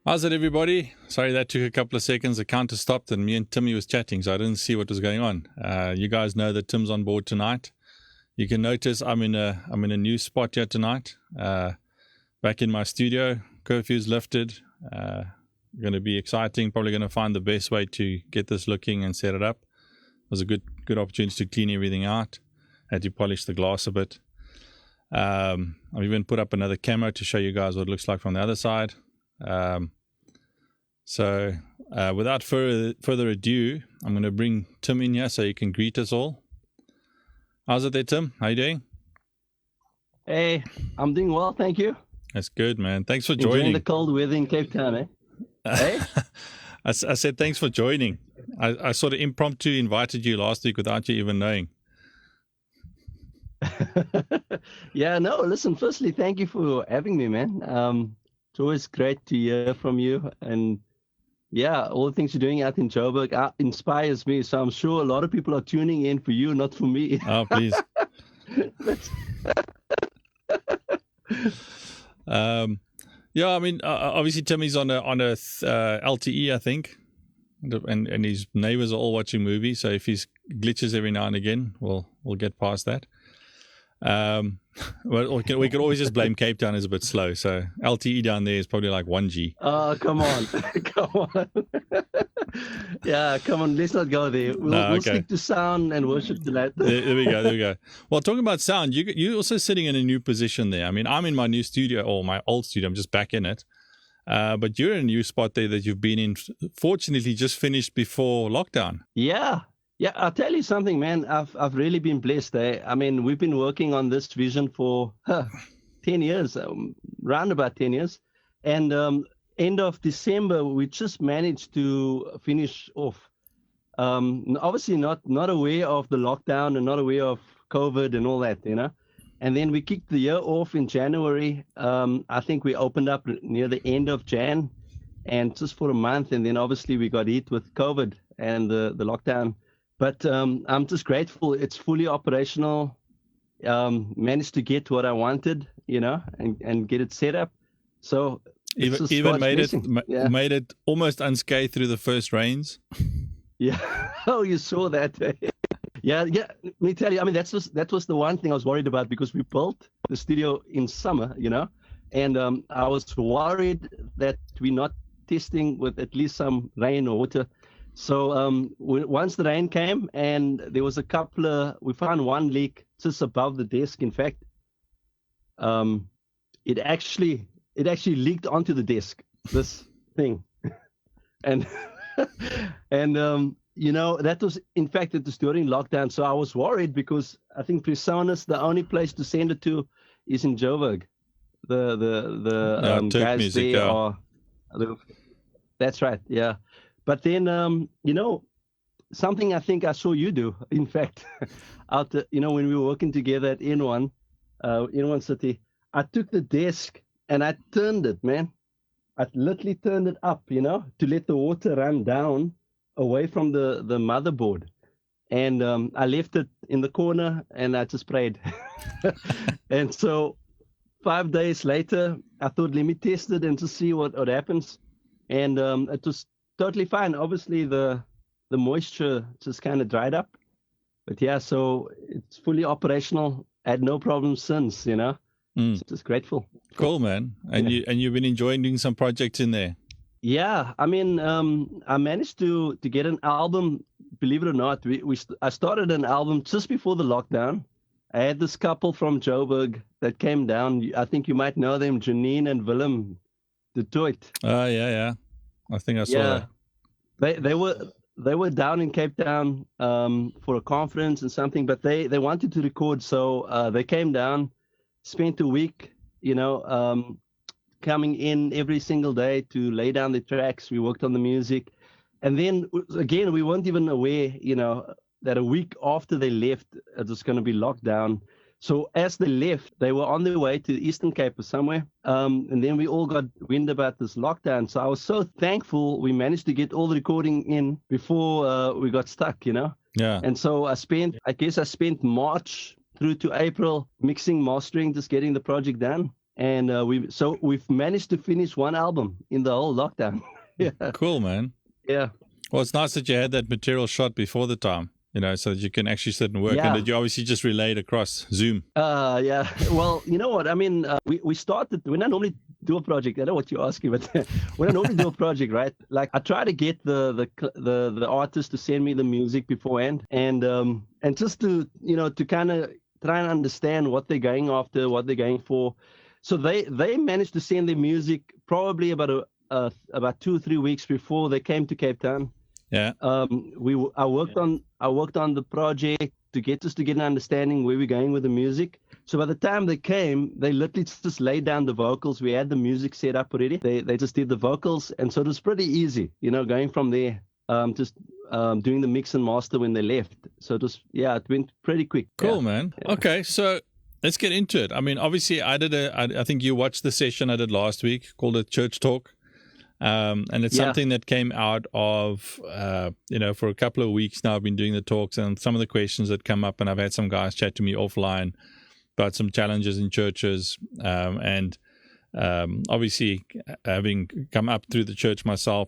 How's it, everybody? Sorry that took a couple of seconds. The counter stopped and me and Timmy was chatting, so I didn't see what was going on. You guys know that Tim's on board tonight. You can notice I'm in a new spot here tonight. Back in my studio. Curfew's lifted. Going to be exciting. Probably going to find the best way to get this looking and set it up. It was a good opportunity to clean everything out. Had to polish the glass a bit. I've even put up another camera to show you guys what it looks like from the other side. So without further ado, I'm going to bring Tim in here so you can greet us all. How's it there, Tim? How you doing? Hey, I'm doing well, thank you. That's good, man. Thanks for joining. Enjoying the cold weather in Cape Town, eh? Hey? I said thanks for joining. I sort of impromptu invited you last week without you even knowing. Yeah, no, listen, firstly, thank you for having me, man. It's always great to hear from you. And yeah, all the things you're doing out in Joburg inspires me. So I'm sure a lot of people are tuning in for you, not for me. Oh, please. Yeah, I mean, obviously Timmy's on a LTE, I think, and his neighbors are all watching movies. So if he glitches every now and again, we'll get past that. Well, we could always just blame Cape Town as a bit slow. So LTE down there is probably like 1G. Oh, come on. Come on. Yeah, come on. Let's not go there. We'll stick to sound and worship tonight. There we go. Well, talking about sound, you're also sitting in a new position there. I mean, I'm in my new studio, or my old studio. I'm just back in it. But you're in a new spot there that you've been in, fortunately, just finished before lockdown. Yeah, I'll tell you something, man. I've really been blessed. I mean, we've been working on this vision for 10 years, around about 10 years. And end of December, we just managed to finish off. Obviously not aware of the lockdown and not aware of COVID and all that, you know. And then we kicked the year off in January. I think we opened up near the end of Jan, and just for a month. And then obviously we got hit with COVID and the lockdown. But I'm just grateful it's fully operational. Managed to get what I wanted, you know, and get it set up. So even made it almost unscathed through the first rains. Yeah. Oh, you saw that. Yeah. Let me tell you. I mean, that was the one thing I was worried about, because we built the studio in summer, you know, and I was worried that we're not testing with at least some rain or water. So once the rain came, and there was we found one leak just above the desk. In fact, it actually leaked onto the desk, this thing. And you know, that was, in fact, it was during lockdown. So I was worried, because I think Presonus, the only place to send it to is in Joburg. The guys music, there are, that's right, yeah. But then, you know, something I think I saw you do, in fact, you know, when we were working together at N1 City, I took the desk and I turned it, man. I literally turned it up, you know, to let the water run down away from the motherboard. And I left it in the corner and I just prayed. And so 5 days later, I thought, let me test it and just see what happens. And it was totally fine. Obviously, the moisture just kind of dried up. But yeah, so it's fully operational. I had no problems since, you know. Just grateful. Cool, man. And you've been enjoying doing some projects in there. Yeah, I mean, I managed to get an album. Believe it or not, I started an album just before the lockdown. I had this couple from Joburg that came down. I think you might know them, Janine and Willem de Toit. Oh, yeah. I think I saw that. They were down in Cape Town for a conference and something, but they wanted to record, so they came down, spent a week, you know, coming in every single day to lay down the tracks. We worked on the music, and then again, we weren't even aware, you know, that a week after they left, it was going to be locked down. So as they left, they were on their way to the Eastern Cape or somewhere. And then we all got wind about this lockdown. So I was so thankful we managed to get all the recording in before we got stuck, you know? Yeah. And so I spent March through to April mixing, mastering, just getting the project done. And we've managed to finish one album in the whole lockdown. Yeah. Cool, man. Yeah. Well, it's nice that you had that material shot before the time, so that you can actually sit and work. Yeah. And did you obviously just relay it across Zoom? Yeah. Well, you know what? I mean, we started, when I normally do a project, I know what you're asking, but when I normally do a project, right? Like I try to get the artist to send me the music beforehand, and just to, to kind of try and understand what they're going after, what they're going for. So they managed to send their music probably about 2 or 3 weeks before they came to Cape Town. Yeah. I worked on the project to get an understanding where we're going with the music. So by the time they came, they literally just laid down the vocals. We had the music set up already. They just did the vocals, and so it was pretty easy, going from there. Just doing the mix and master when they left. So it went pretty quick. Cool, man. Yeah. Okay, so let's get into it. I mean, obviously, I think you watched the session I did last week called a Church Talk. And it's something that came out of, for a couple of weeks now, I've been doing the talks, and some of the questions that come up, and I've had some guys chat to me offline about some challenges in churches. Obviously, having come up through the church myself,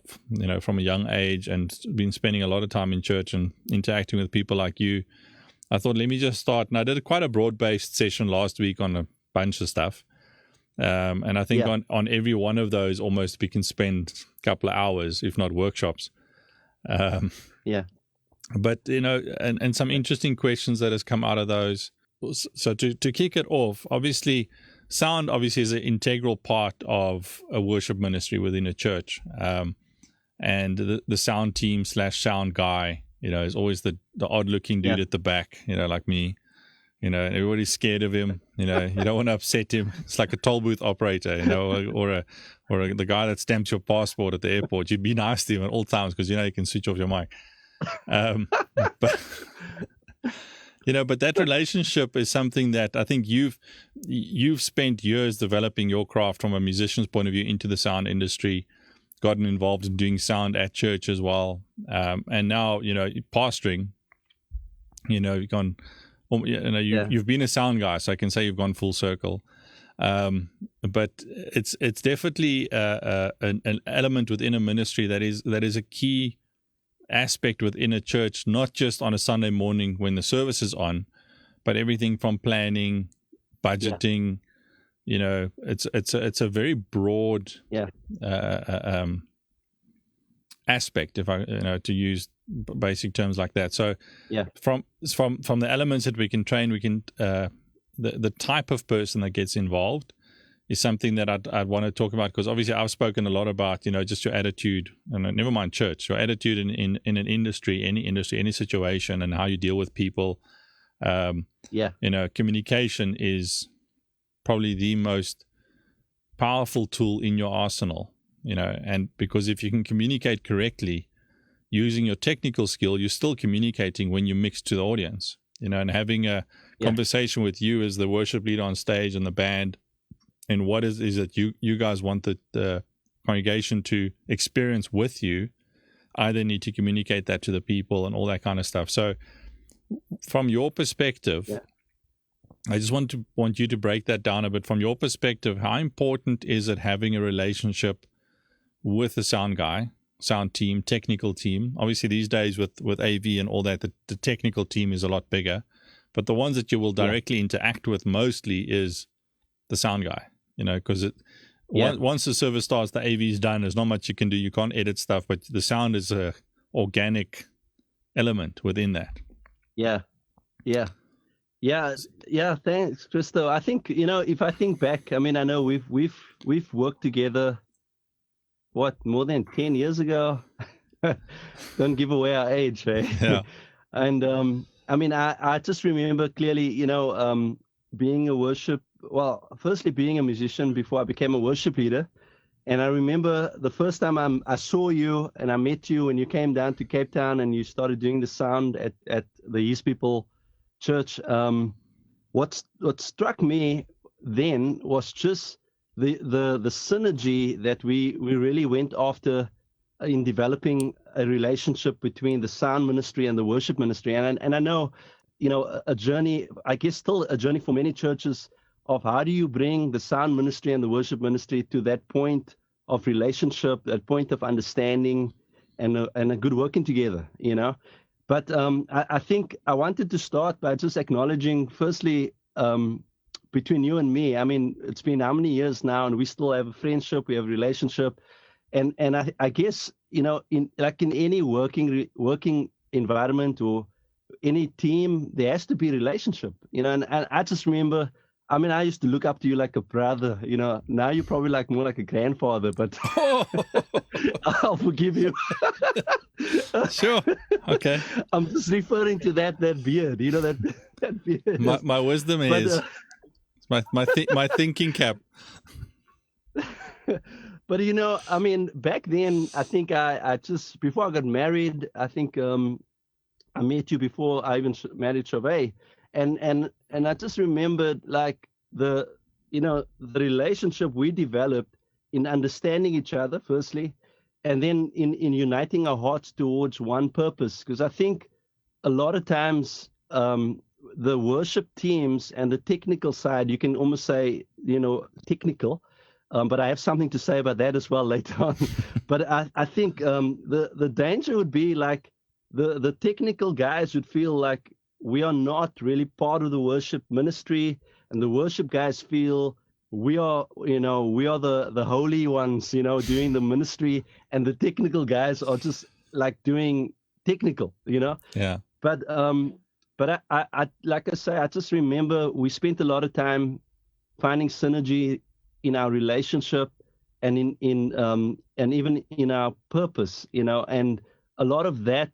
from a young age, and been spending a lot of time in church and interacting with people like you, I thought, let me just start. And I did quite a broad-based session last week on a bunch of stuff. And I think on every one of those, almost we can spend a couple of hours, if not workshops. But, and some interesting questions that has come out of those. So to kick it off, obviously, sound is an integral part of a worship ministry within a church. And the sound team / sound guy, is always the odd looking dude at the back, like me. Everybody's scared of him. You don't want to upset him. It's like a toll booth operator, or the guy that stamps your passport at the airport. You'd be nice to him at all times because you can switch off your mic. But that relationship is something that I think you've spent years developing your craft from a musician's point of view into the sound industry, gotten involved in doing sound at church as well, and now pastoring. You've gone. You've been a sound guy, so I can say you've gone full circle. But it's definitely an element within a ministry that is a key aspect within a church, not just on a Sunday morning when the service is on, but everything from planning, budgeting. It's a very broad aspect, if I to use basic terms like that. So from the elements that we can train, the type of person that gets involved is something that I'd want to talk about, because obviously I've spoken a lot about just your attitude, and never mind church, your attitude in an industry, any situation, and how you deal with people. Communication is probably the most powerful tool in your arsenal, and because if you can communicate correctly using your technical skill, you're still communicating when you mix to the audience, and having a conversation with you as the worship leader on stage and the band, and what is it you guys want the congregation to experience with you. I then need to communicate that to the people and all that kind of stuff. So from your perspective, I just want you to break that down a bit. From your perspective, how important is it having a relationship with the sound guy, sound team, technical team? Obviously these days with AV and all that, the technical team is a lot bigger, but the ones that you will directly interact with mostly is the sound guy, because once the service starts, the AV is done. There's not much you can do. You can't edit stuff, but the sound is a organic element within that. Thanks, Cristo. I think, if I think back, I mean, I know we've worked together, more than 10 years ago? Don't give away our age, eh? Yeah. And I mean, I just remember clearly, firstly being a musician before I became a worship leader. And I remember the first time I saw you and I met you when you came down to Cape Town and you started doing the sound at the East People Church. What struck me then was just the synergy that we really went after in developing a relationship between the sound ministry and the worship ministry. And I know, a journey, I guess still a journey for many churches of how do you bring the sound ministry and the worship ministry to that point of relationship, that point of understanding, and a good working together, But I think I wanted to start by just acknowledging, firstly, between you and me. I mean, it's been how many years now, and we still have a friendship, we have a relationship, and I guess in any working environment or any team, there has to be a relationship, And I just remember. I mean, I used to look up to you like a brother, Now you're probably more like a grandfather, but I'll forgive you. Sure. Okay. I'm just referring to that beard, that beard. My wisdom is my thinking cap. But I mean, back then, I think I just, before I got married, I think I met you before I even married Chauvet. And I just remembered the relationship we developed in understanding each other, firstly, and then in uniting our hearts towards one purpose. Because I think a lot of times the worship teams and the technical side, you can almost say, technical, but I have something to say about that as well later on. But I think the danger would be the technical guys would feel like we are not really part of the worship ministry, and the worship guys feel we are the holy ones, doing the ministry, and the technical guys are just doing technical, Yeah. But I like I say, I just remember we spent a lot of time finding synergy in our relationship and and even in our purpose, and a lot of that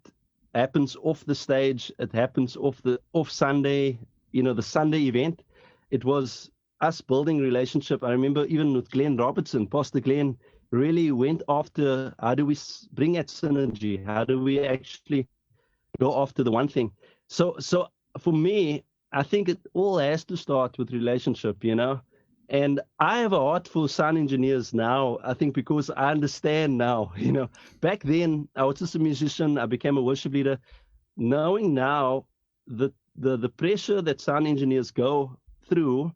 happens off the stage. It happens off Sunday, the Sunday event. It was us building relationship. I remember even with Glenn Robertson, Pastor Glenn really went after how do we bring that synergy? How do we actually go after the one thing? So for me, I think it all has to start with relationship, And I have a heart for sound engineers now, I think, because I understand now, Back then, I was just a musician. I became a worship leader. Knowing now the pressure that sound engineers go through,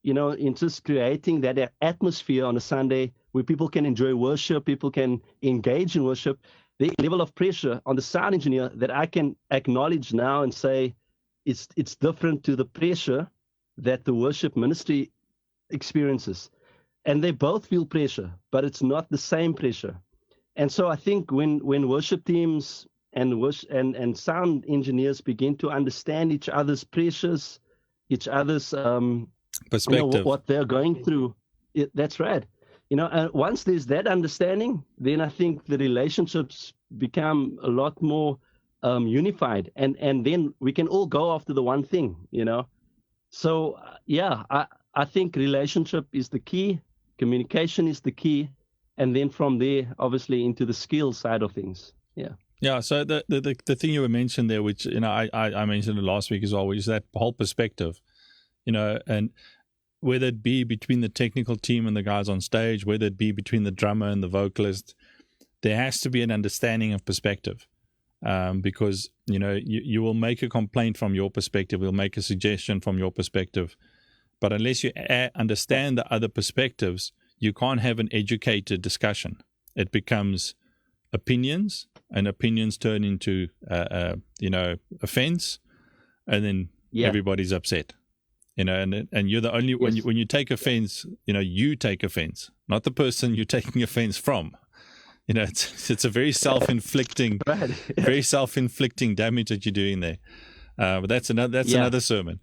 in just creating that atmosphere on a Sunday where people can enjoy worship, people can engage in worship, the level of pressure on the sound engineer that I can acknowledge now and say it's different to the pressure that the worship ministry experiences, and they both feel pressure, but it's not the same pressure. And so I think when worship teams and sound engineers begin to understand each other's pressures, each other's perspective, what they're going through, that's right. And once there's that understanding, then I think the relationships become a lot more unified, and then we can all go after the one thing, So yeah, I think relationship is the key, communication is the key, and then from there, obviously, into the skill side of things. Yeah. Yeah. So the thing you were mentioned there, which I mentioned it last week as well, which is that whole perspective, and whether it be between the technical team and the guys on stage, whether it be between the drummer and the vocalist, there has to be an understanding of perspective, because you will make a complaint from your perspective, you'll make a suggestion from your perspective. But unless you understand the other perspectives, you can't have an educated discussion. It becomes opinions, and opinions turn into, offense, and then everybody's upset. And you're the only, when you take offense, you take offense, not the person you're taking offense from. It's a very self-inflicting, very self-inflicting damage that you're doing there. But that's another sermon.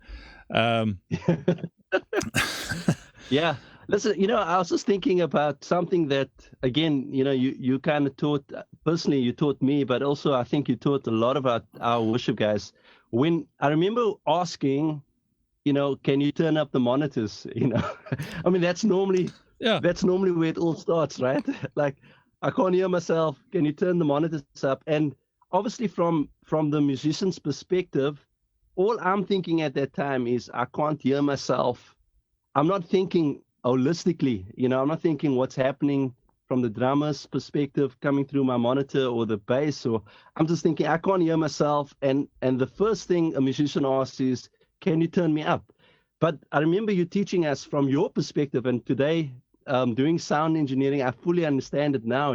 Yeah. Listen, I was just thinking about something that, again, you kind of taught, personally, you taught me, but also I think you taught a lot of our worship guys. When I remember asking, can you turn up the monitors? I mean, that's normally where it all starts, right? Like, I can't hear myself. Can you turn the monitors up? And obviously from the musician's perspective, all I'm thinking at that time is I can't hear myself. I'm not thinking holistically, I'm not thinking what's happening from the drummer's perspective coming through my monitor or the bass, or I'm just thinking I can't hear myself. And the first thing a musician asks is, can you turn me up? But I remember you teaching us from your perspective, and today, doing sound engineering, I fully understand it now,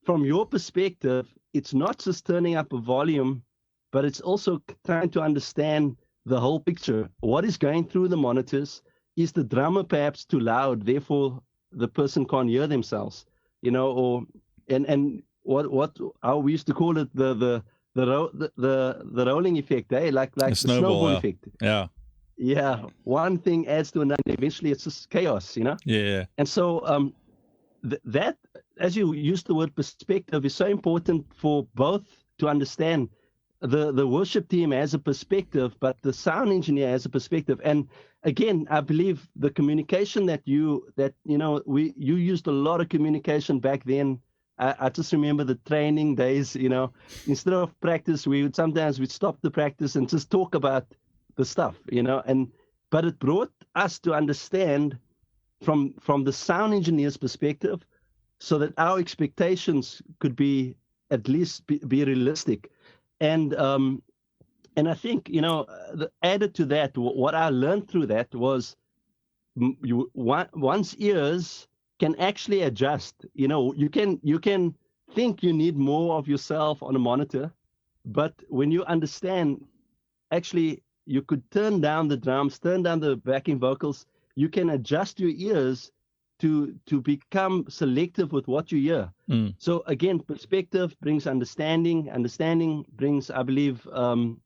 From your perspective, it's not just turning up a volume, but it's also trying to understand the whole picture. What is going through the monitors? Is the drummer perhaps too loud, therefore the person can't hear themselves, or how we used to call it the rolling effect, like the snowball effect. Yeah. Yeah, one thing adds to another. Eventually, it's just chaos, Yeah. And so that, as you use the word perspective, is so important for both to understand. The worship team has a perspective, but the sound engineer has a perspective. And again, I believe the communication you used a lot of communication back then. I just remember the training days. Instead of practice, we'd stop the practice and just talk about the stuff, but it brought us to understand from the sound engineer's perspective, so that our expectations could be at least be realistic. And I think added to that, what I learned through that was one's ears can actually adjust. You can think you need more of yourself on a monitor, but when you understand, actually, you could turn down the drums, turn down the backing vocals. You can adjust your ears to become selective with what you hear. So again, perspective brings understanding. Understanding brings, I believe,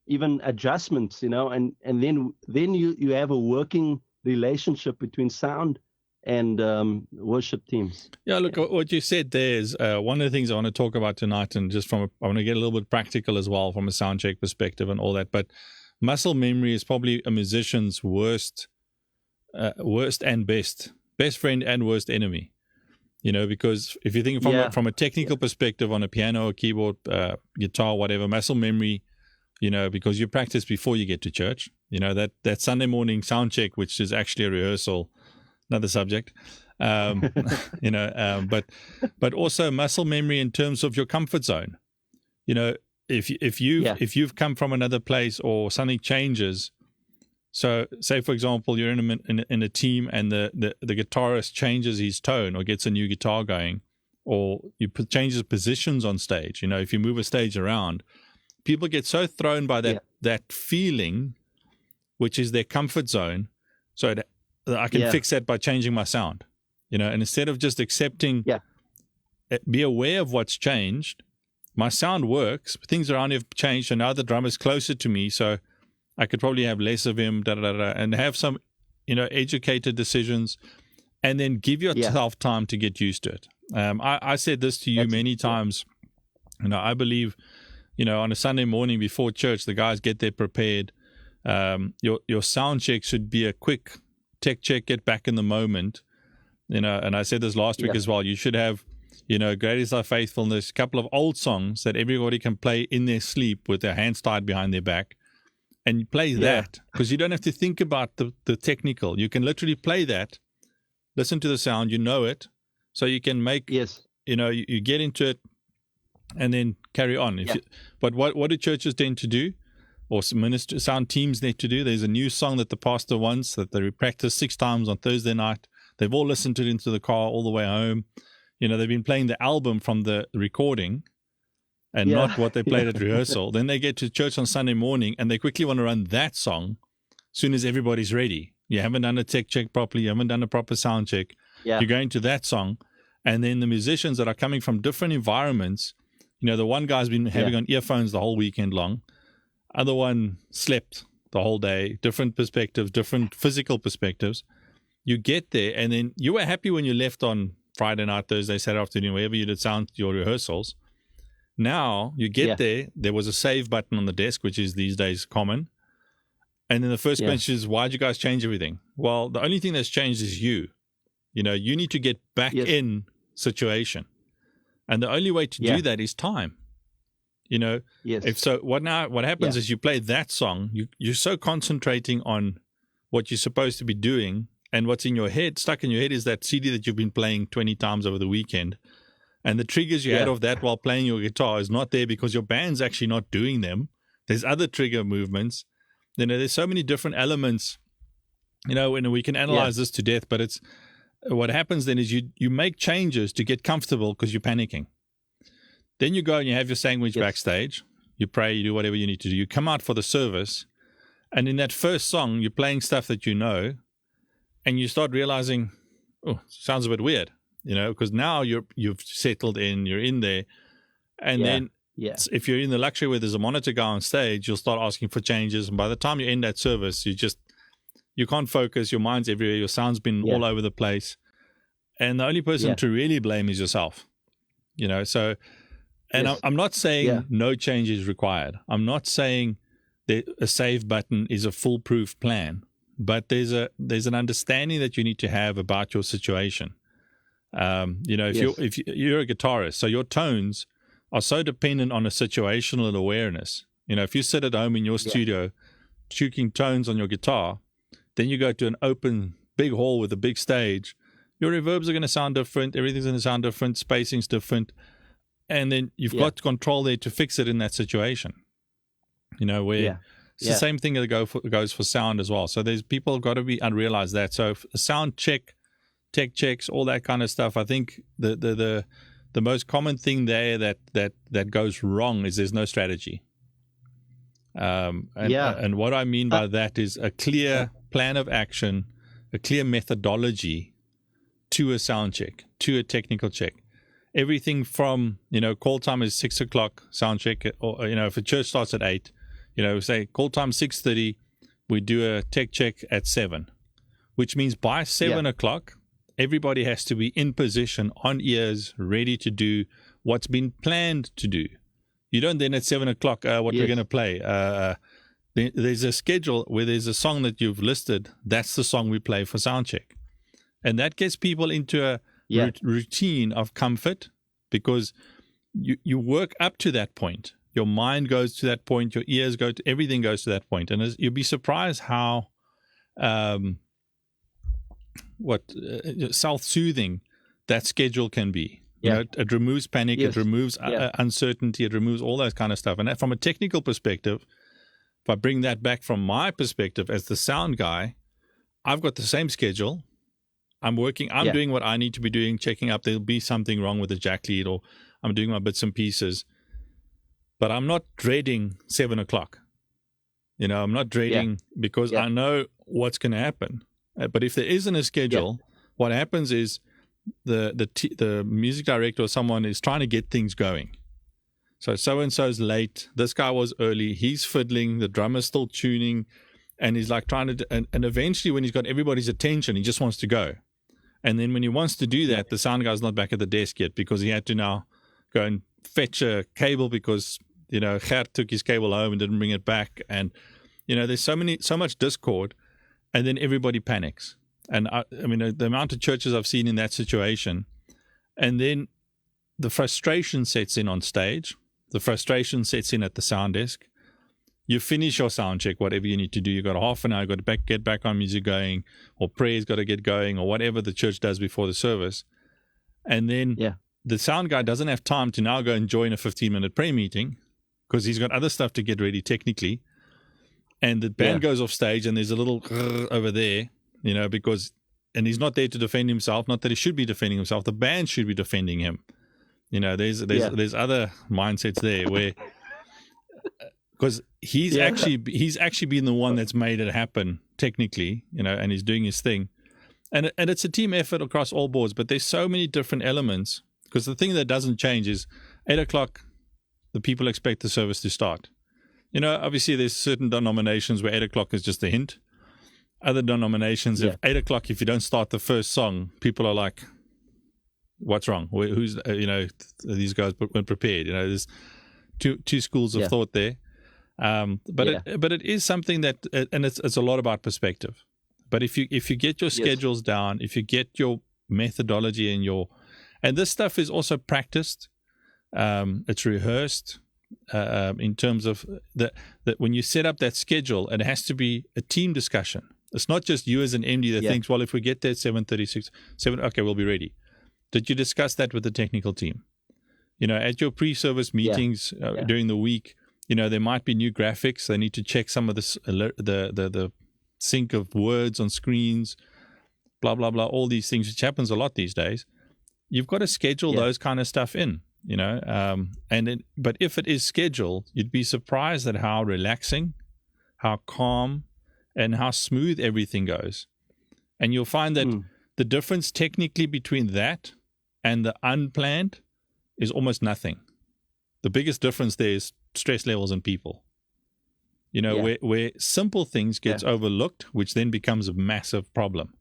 even adjustments. And then you have a working relationship between sound and worship teams. Yeah, look, what you said there is one of the things I want to talk about tonight, and just I want to get a little bit practical as well from a sound check perspective and all that. But muscle memory is probably a musician's worst and best friend and worst enemy. Because if you think from a technical perspective on a piano, keyboard, guitar, whatever, muscle memory, because you practice before you get to church, that Sunday morning sound check, which is actually a rehearsal, another subject, but also muscle memory in terms of your comfort zone. If you've come from another place or something changes, so say for example you're in a team and the guitarist changes his tone or gets a new guitar going, or changes positions on stage. If you move a stage around, people get so thrown by that feeling, which is their comfort zone. So I can fix that by changing my sound. And instead of just accepting, be aware of what's changed. My sound works, things around have changed, so now the drummer's closer to me, so I could probably have less of him, and have some, educated decisions, and then give yourself time to get used to it. I said this to you many times. I believe, on a Sunday morning before church, the guys get there prepared. Your sound check should be a quick tech check, get back in the moment. And I said this last week as well. You should have, Great is Thy Faithfulness, a couple of old songs that everybody can play in their sleep with their hands tied behind their back. And you play that, because you don't have to think about the technical. You can literally play that, listen to the sound, it, so you can make, you get into it and then carry on. But what do churches tend to do, or sound teams need to do? There's a new song that the pastor wants that they practice 6 times on Thursday night. They've all listened to it into the car all the way home. They've been playing the album from the recording and not what they played at rehearsal. Then they get to church on Sunday morning and they quickly want to run that song as soon as everybody's ready. You haven't done a tech check properly. You haven't done a proper sound check. You're going to that song. And then the musicians that are coming from different environments, the one guy's been having on earphones the whole weekend long. Other one slept the whole day. Different perspectives, different physical perspectives. You get there and then you were happy when you left on Friday night, Thursday, Saturday afternoon, wherever you did sound your rehearsals. Now you get there was a save button on the desk, which is these days common. And then the first question is, why'd you guys change everything? Well, the only thing that's changed is you. You need to get back in situation. And the only way to do that is time. If so, what happens is you play that song, you're so concentrating on what you're supposed to be doing. And what's in your head, stuck in your head, is that CD that you've been playing 20 times over the weekend. And the triggers you had of that while playing your guitar is not there because your band's actually not doing them. There's other trigger movements. There's so many different elements and we can analyze this to death, but it's what happens then is you make changes to get comfortable because you're panicking. Then you go and you have your sandwich backstage, you pray, you do whatever you need to do. You come out for the service, and in that first song, you're playing stuff that you know, and you start realizing, oh, sounds a bit weird, because now you've settled in, you're in there, and then if you're in the luxury where there's a monitor guy on stage, you'll start asking for changes, and by the time you end that service, you can't focus, your mind's everywhere, your sound's been all over the place, and the only person to really blame is yourself, so, and I'm not saying no change is required. I'm not saying that a save button is a foolproof plan, but there's an understanding that you need to have about your situation. If you're a guitarist, so your tones are so dependent on a situational awareness. If you sit at home in your studio, tuning tones on your guitar, then you go to an open big hall with a big stage, your reverbs are going to sound different, everything's going to sound different, spacing's different, and then you've got control there to fix it in that situation. Where it's the same thing that goes for sound as well. So there's people got to realize that. So sound check, tech checks, all that kind of stuff. I think the most common thing there that goes wrong is there's no strategy. And what I mean by that is a clear plan of action, a clear methodology to a sound check, to a technical check. Everything from, call time is 6 o'clock, sound check, or, if a church starts at 8, say call time 6:30, we do a tech check at 7, which means by 7 o'clock, everybody has to be in position, on ears, ready to do what's been planned to do. You don't then at 7 o'clock, what we're going to play. There's a schedule where there's a song that you've listed. That's the song we play for sound check. And that gets people into a routine of comfort, because you work up to that point. Your mind goes to that point. Your ears go to, everything goes to that point. And you'll be surprised how self-soothing that schedule can be. It removes panic, it removes uncertainty, it removes all that kind of stuff. And from a technical perspective, if I bring that back from my perspective as the sound guy, I've got the same schedule. I'm doing what I need to be doing, checking up. There'll be something wrong with the jack lead, or I'm doing my bits and pieces. But I'm not dreading 7 o'clock. I'm not dreading because I know what's going to happen. But if there isn't a schedule, what happens is the music director or someone is trying to get things going. So-and-so's late. This guy was early. He's fiddling. The drummer's still tuning. And he's like trying to, and eventually when he's got everybody's attention, he just wants to go. And then when he wants to do that, the sound guy's not back at the desk yet, because he had to now go and fetch a cable, because, Gert took his cable home and didn't bring it back. And, there's so much discord, and then everybody panics. And I mean, the amount of churches I've seen in that situation, and then the frustration sets in on stage. The frustration sets in at the sound desk. You finish your sound check, whatever you need to do. You've got half an hour, you've got to get back on music going, or prayer's got to get going, or whatever the church does before the service. And then the sound guy doesn't have time to now go and join a 15-minute prayer meeting, because he's got other stuff to get ready technically. And the band goes off stage, and there's a little over there, and he's not there to defend himself. Not that he should be defending himself. The band should be defending him. There's other mindsets there where, because he's actually been the one that's made it happen technically, and he's doing his thing, and it's a team effort across all boards. But there's so many different elements, because the thing that doesn't change is 8 o'clock. The people expect the service to start. Obviously there's certain denominations where 8 o'clock is just a hint. Other denominations, if 8 o'clock, if you don't start the first song, people are like, what's wrong? Who's, these guys weren't prepared. There's two schools of thought there. But it is something that, and it's a lot about perspective. But if you get your schedules down, if you get your methodology and this stuff is also practiced, it's rehearsed, in terms of that when you set up that schedule, it has to be a team discussion. It's not just you as an MD that thinks, well, if we get there at 7:36, okay, we'll be ready. Did you discuss that with the technical team? At your pre-service meetings during the week, there might be new graphics. They need to check some of the sync of words on screens, blah, blah, blah, all these things, which happens a lot these days. You've got to schedule those kind of stuff in, but if it is scheduled, you'd be surprised at how relaxing, how calm, and how smooth everything goes. And you'll find that the difference technically between that and the unplanned is almost nothing. The biggest difference there is stress levels in people. Where simple things gets overlooked, which then becomes a massive problem.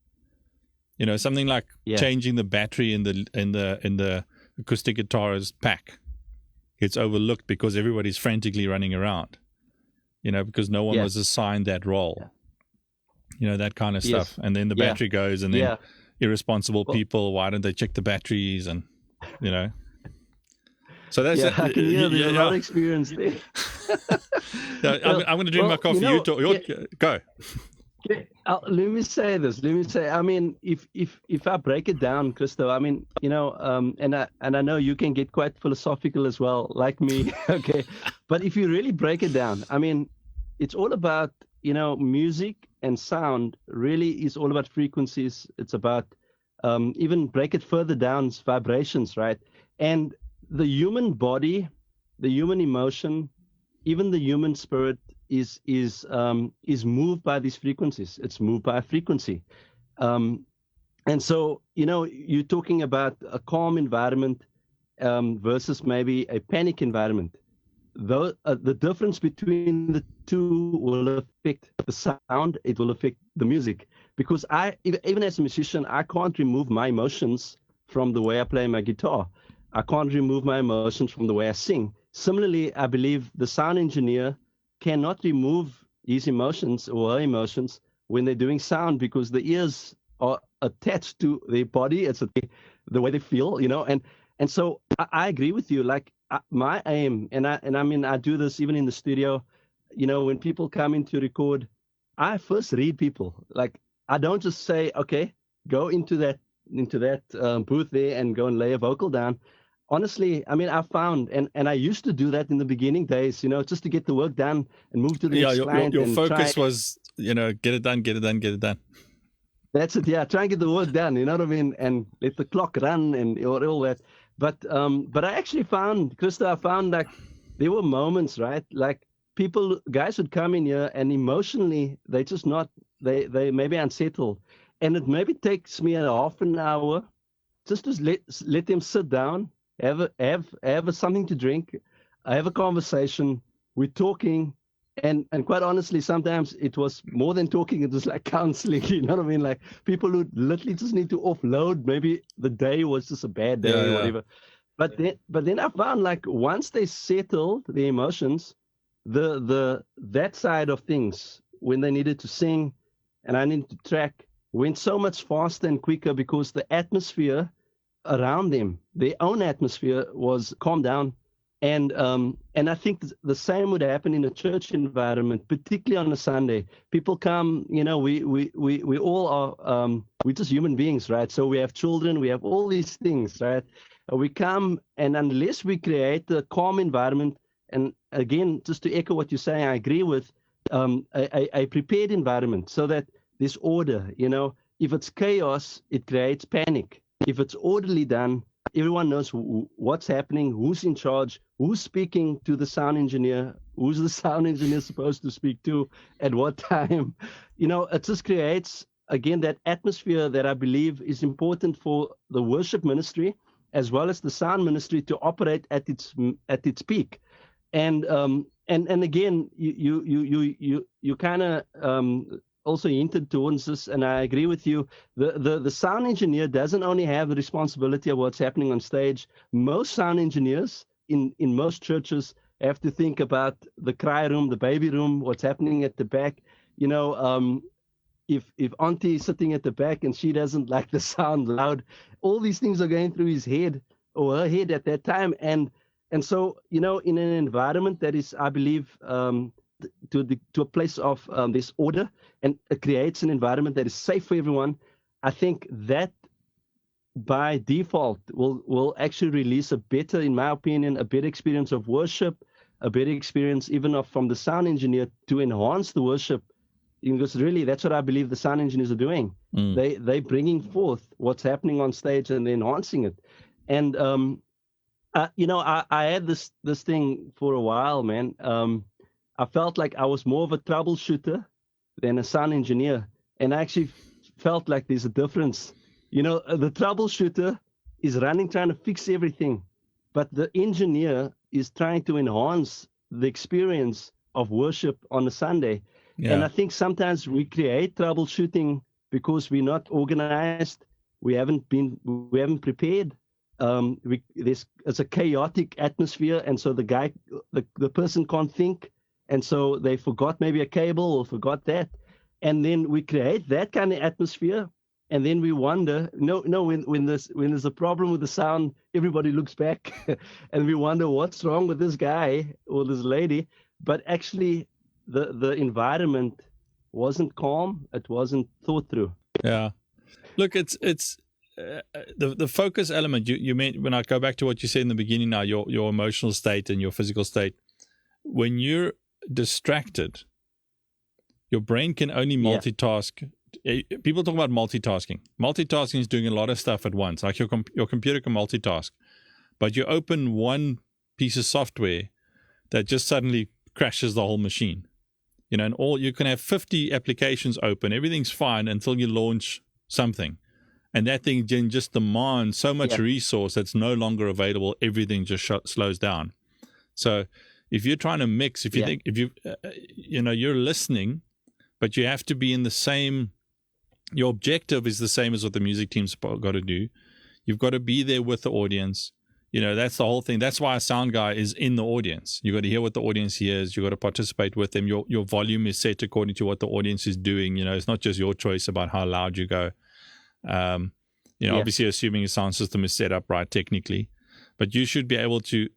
Something like changing the battery in the acoustic guitar's pack gets overlooked because everybody's frantically running around. Because no one was assigned that role. That kind of stuff. And then the battery goes, and then irresponsible people, why don't they check the batteries? And so that's I can hear there's a lot of experience there. I'm going to drink my coffee. Go. Let me say this. I mean, if I break it down, Cristo, I mean, and I know you can get quite philosophical as well, like me. Okay, but if you really break it down, I mean, it's all about music and sound. Really, is all about frequencies. It's about even break it further down, it's vibrations, right? And the human body, the human emotion, even the human spirit is moved by these frequencies. It's moved by a frequency. And so, you're talking about a calm environment versus maybe a panic environment. Though the difference between the two will affect the sound, it will affect the music. Because even as a musician, I can't remove my emotions from the way I play my guitar. I can't remove my emotions from the way I sing. Similarly, I believe the sound engineer cannot remove his emotions or her emotions when they're doing sound, because the ears are attached to their body. It's the way they feel, and so I agree with you. Like my aim, and I mean, I do this even in the studio, when people come in to record, I first read people. Like, I don't just say, okay, go into that booth there and go and lay a vocal down. Honestly, I mean, I found, and I used to do that in the beginning days, just to get the work done and move to the next client. Your focus was, get it done. That's it, yeah. Try and get the work done, you know what I mean, and let the clock run and all that. But I actually found, Krista, like there were moments, right? Like guys would come in here and emotionally they just they maybe unsettled, and it maybe takes me a half an hour just to let them sit down. Have something to drink, have a conversation, we're talking, and quite honestly, sometimes it was more than talking, it was like counseling, you know what I mean? Like people who literally just need to offload, maybe the day was just a bad day or whatever. But then I found, like, once they settled the emotions, that side of things, when they needed to sing and I needed to track, went so much faster and quicker, because the atmosphere around them, their own atmosphere, was calmed down. And I think the same would happen in a church environment, particularly on a Sunday. People come, we all are, we're just human beings, right? So we have children, we have all these things, right? We come, and unless we create a calm environment, and again, just to echo what you're saying, I agree with, a prepared environment, so that there's order. If it's chaos, it creates panic. If it's orderly done, everyone knows what's happening, who's in charge, who's speaking to the sound engineer, who's the sound engineer supposed to speak to, at what time. It just creates, again, that atmosphere that I believe is important for the worship ministry as well as the sound ministry to operate at its peak. And again, you kind of also hinted towards this, and I agree with you. The sound engineer doesn't only have the responsibility of what's happening on stage. Most sound engineers in most churches have to think about the cry room, the baby room, what's happening at the back. If Auntie is sitting at the back and she doesn't like the sound loud, all these things are going through his head or her head at that time. And so, in an environment that is, I believe, to a place of this order, and it creates an environment that is safe for everyone, I think that by default will actually release in my opinion, a better experience of worship, a better experience even from the sound engineer to enhance the worship because really that's what I believe the sound engineers are doing. They bringing forth what's happening on stage and then enhancing it. And I had this thing for a while, man. I felt like I was more of a troubleshooter than a sound engineer, and I actually felt like there's a difference. The troubleshooter is trying to fix everything, but the engineer is trying to enhance the experience of worship on a Sunday. Yeah. And I think sometimes we create troubleshooting because we're not organized. We haven't prepared. It's a chaotic atmosphere, and so the person can't think, and so they forgot maybe a cable or forgot that, and then we create that kind of atmosphere, and then we wonder. When there's a problem with the sound, everybody looks back, and we wonder what's wrong with this guy or this lady. But actually, the environment wasn't calm. It wasn't thought through. Yeah, look, it's the focus element. You meant, when I go back to what you said in the beginning, now your emotional state and your physical state. When you're distracted, your brain can only multitask. People talk about multitasking. Multitasking is doing a lot of stuff at once. Like your computer can multitask, but you open one piece of software that just suddenly crashes the whole machine. And you can have 50 applications open. Everything's fine until you launch something. And that thing just demands so much resource that's no longer available. Everything just slows down. So if you're trying to mix, you're listening, but you have to be in the same, your objective is the same as what the music team's got to do. You've got to be there with the audience. That's the whole thing. That's why a sound guy is in the audience. You've got to hear what the audience hears. You've got to participate with them. Your volume is set according to what the audience is doing. It's not just your choice about how loud you go. Obviously assuming your sound system is set up right technically, but you should be able to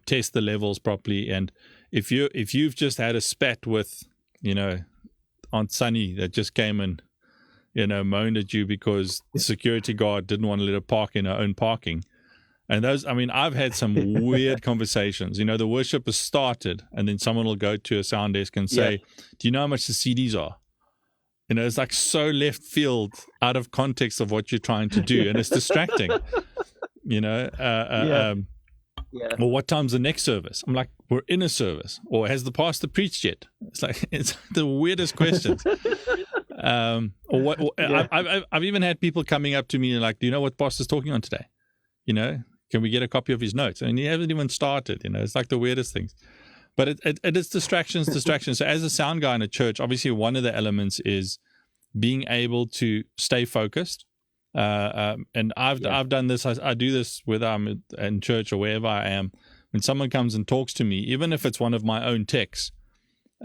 test the levels properly. And if you've just had a spat with, Aunt Sunny that just came and, moaned at you because the security guard didn't want to let her park in her own parking. And I've had some weird conversations. The worship has started, and then someone will go to a sound desk and say, do you know how much the CDs are? It's like so left field, out of context of what you're trying to do, and it's distracting. Well, what time's the next service? I'm like, we're in a service. Or has the pastor preached yet? It's the weirdest questions. I've even had people coming up to me and like, do you know what pastor's talking on today? Can we get a copy of his notes? And he hasn't even started. It's like the weirdest things. But it is distractions. So as a sound guy in a church, obviously one of the elements is being able to stay focused. And I've done this. I do this whether I'm in church or wherever I am. When someone comes and talks to me, even if it's one of my own techs,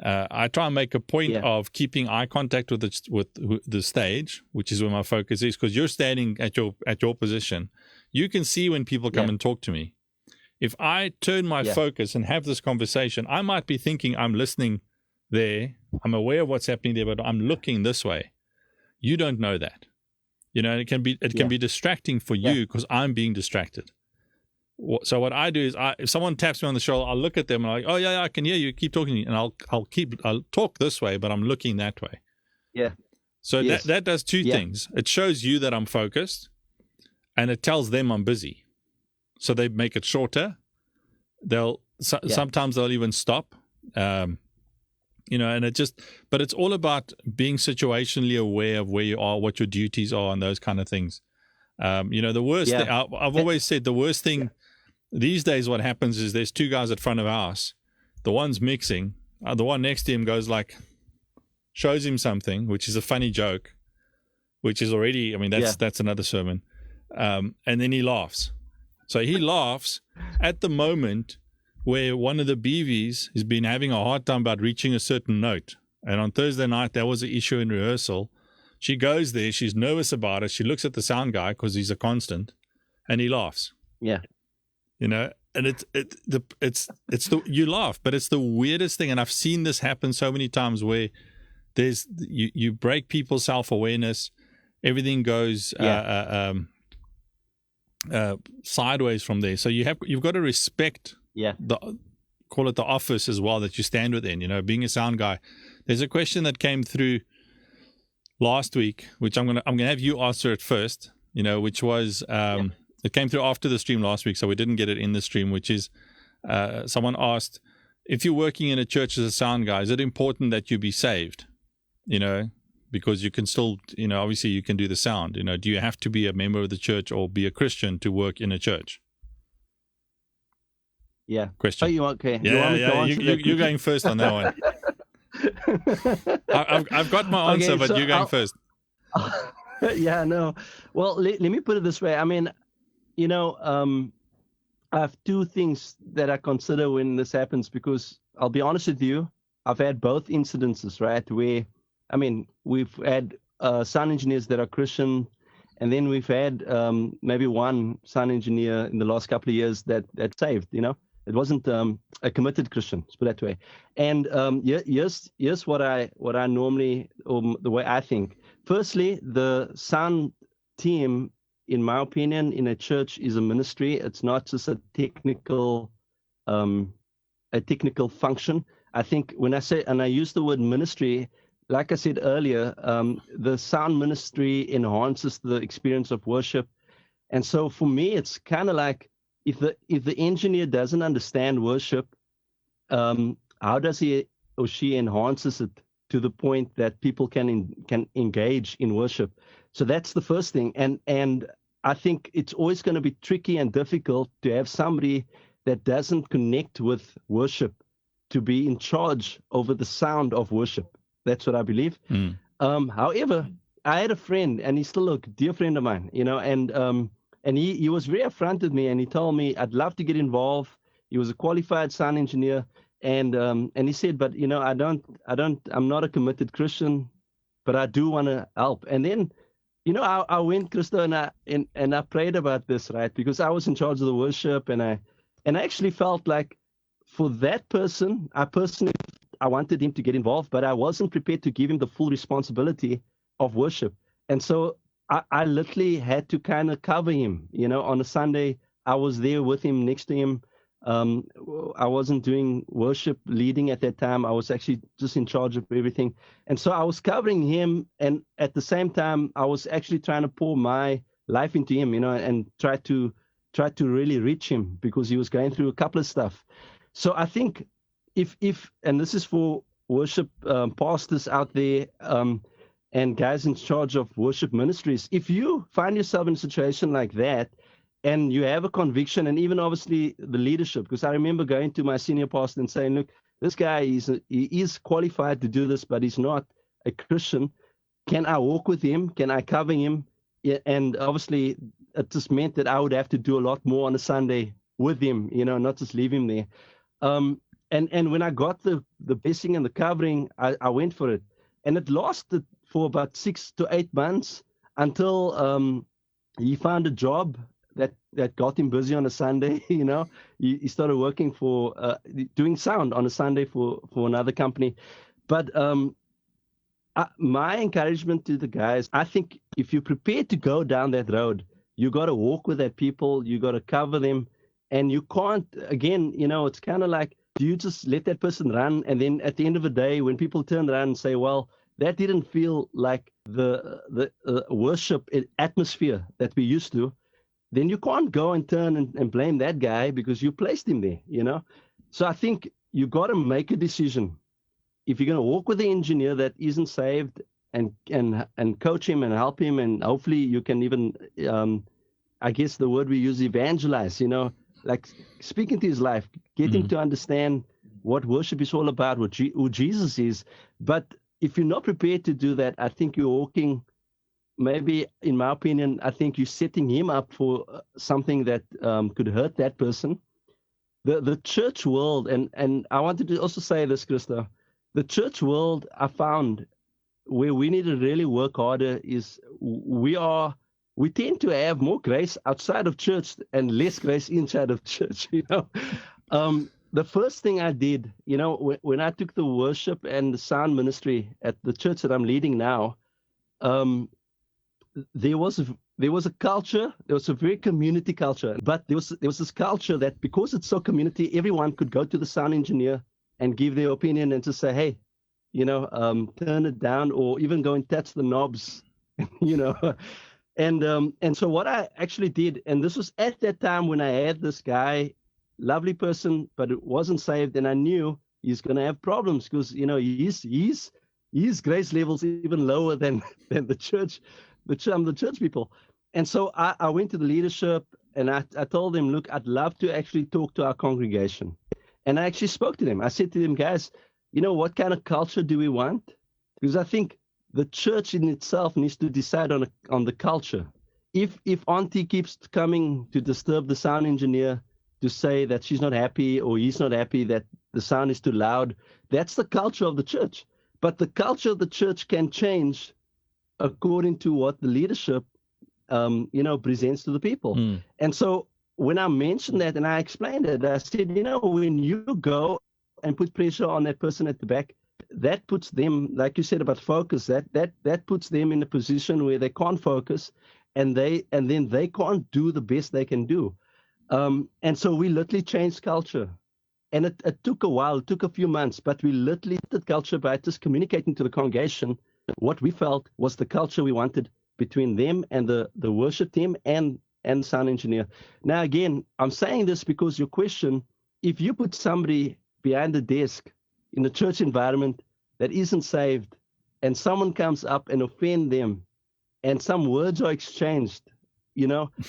I try and make a point of keeping eye contact with the stage, which is where my focus is, because you're standing at your position. You can see when people come and talk to me. If I turn my focus and have this conversation, I might be thinking I'm listening there. I'm aware of what's happening there, but I'm looking this way. You don't know that. It can be distracting for you because I'm being distracted. So what I do is, if someone taps me on the shoulder, I'll look at them and I'm like, oh yeah, I can hear you. Keep talking, and I'll talk this way, but I'm looking that way. Yeah. So that does two things. It shows you that I'm focused, and it tells them I'm busy. So they make it shorter. Sometimes they'll even stop. And but it's all about being situationally aware of where you are, what your duties are, and those kind of things. The worst thing, I've always said the worst thing these days, what happens is there's two guys at front of house. The one's mixing. The one next to him goes shows him something, which is a funny joke, which is already, that's another sermon. And then he laughs. So he laughs at the moment where one of the BVs has been having a hard time about reaching a certain note. And on Thursday night, there was an issue in rehearsal. She goes there. She's nervous about it. She looks at the sound guy because he's a constant, and he laughs. Yeah. And you laugh, but it's the weirdest thing. And I've seen this happen so many times where you break people's self-awareness. Everything goes sideways from there. So you've got to respect call it the office as well that you stand within. Being a sound guy There's a question that came through last week, which I'm gonna have you answer it first. Which was it came through after the stream last week, so we didn't get it in the stream. Which is someone asked, if you're working in a church as a sound guy, is it important that you be saved? Because you can still, obviously you can do the sound. Do you have to be a member of the church or be a Christian to work in a church? Yeah. Question. Oh, you okay? Yeah. You're going first on that one. I've got my answer, okay, but you're going first. Yeah, no. Well, let me put it this way. I mean, I have two things that I consider when this happens, because I'll be honest with you, I've had both incidences, right? Where, I mean, we've had sound engineers that are Christian, and then we've had maybe one sound engineer in the last couple of years that saved. It wasn't a committed Christian, let's put it that way. And here's what I normally, or the way I think. Firstly, the sound team, in my opinion, in a church is a ministry. It's not just a technical function. I think when I say, and I use the word ministry, like I said earlier, the sound ministry enhances the experience of worship. And so for me, it's kind of like, if the engineer doesn't understand worship, how does he or she enhances it to the point that people can engage in worship? So that's the first thing. And I think it's always going to be tricky and difficult to have somebody that doesn't connect with worship to be in charge over the sound of worship. That's what I believe. However, I had a friend, and he's still a dear friend of mine, and he was very upfront with me, and he told me, I'd love to get involved. He was a qualified sound engineer, and he said, but I'm not a committed Christian, but I do want to help. And then, I went, Cristo, and I prayed about this, right? Because I was in charge of the worship, and I actually felt like for that person, I wanted him to get involved, but I wasn't prepared to give him the full responsibility of worship. And so I literally had to kind of cover him, on a Sunday. I was there with him, next to him. I wasn't doing worship leading at that time. I was actually just in charge of everything. And so I was covering him. And at the same time, I was actually trying to pour my life into him, and try to really reach him, because he was going through a couple of stuff. So I think if and this is for worship pastors out there, and guys in charge of worship ministries, if you find yourself in a situation like that, and you have a conviction, and even obviously the leadership, because I remember going to my senior pastor and saying, look, this guy he is qualified to do this, but he's not a Christian. Can I walk with him? Can I cover him? And obviously it just meant that I would have to do a lot more on a Sunday with him, not just leave him there. And when I got the blessing and the covering, I went for it. And it lasted for about 6 to 8 months until he found a job that got him busy on a Sunday. He started working for doing sound on a Sunday for another company. But my encouragement to the guys, I think if you're prepared to go down that road, you got to walk with that people, you got to cover them, and you can't, again, it's kind of like, do you just let that person run? And then at the end of the day, when people turn around and say, well, that didn't feel like the worship atmosphere that we used to, then you can't go and turn and blame that guy because you placed him there, So I think you got to make a decision. If you're going to walk with the engineer that isn't saved and coach him and help him, and hopefully you can even, I guess the word we use, evangelize, like speak into his life, get him to understand what worship is all about, who Jesus is. But if you're not prepared to do that, I think you're walking, maybe in my opinion, I think you're setting him up for something that could hurt that person. The church world, and I wanted to also say this, Cristo, the church world, I found where we need to really work harder is we tend to have more grace outside of church and less grace inside of church. The first thing I did, when I took the worship and the sound ministry at the church that I'm leading now, there was a culture. There was a very community culture, but there was this culture that because it's so community, everyone could go to the sound engineer and give their opinion and to say, hey, turn it down or even go and touch the knobs, you know. And so what I actually did, and this was at that time when I had this guy, lovely person, but it wasn't saved, and I knew he's going to have problems because, his grace level's even lower than the church people. And so I went to the leadership and I told them, look, I'd love to actually talk to our congregation. And I actually spoke to them. I said to them, guys, what kind of culture do we want? Because I think the church in itself needs to decide on the culture. If Auntie keeps coming to disturb the sound engineer to say that she's not happy or he's not happy that the sound is too loud, that's the culture of the church. But the culture of the church can change according to what the leadership, presents to the people. And so when I mentioned that and I explained it, I said, when you go and put pressure on that person at the back, that puts them, like you said about focus, that puts them in a position where they can't focus, and then they can't do the best they can do. And so we literally changed culture. And it took a while, it took a few months, but we literally did culture by just communicating to the congregation what we felt was the culture we wanted between them and the worship team and sound engineer. Now, again, I'm saying this because your question, if you put somebody behind the desk in a church environment that isn't saved and someone comes up and offend them and some words are exchanged,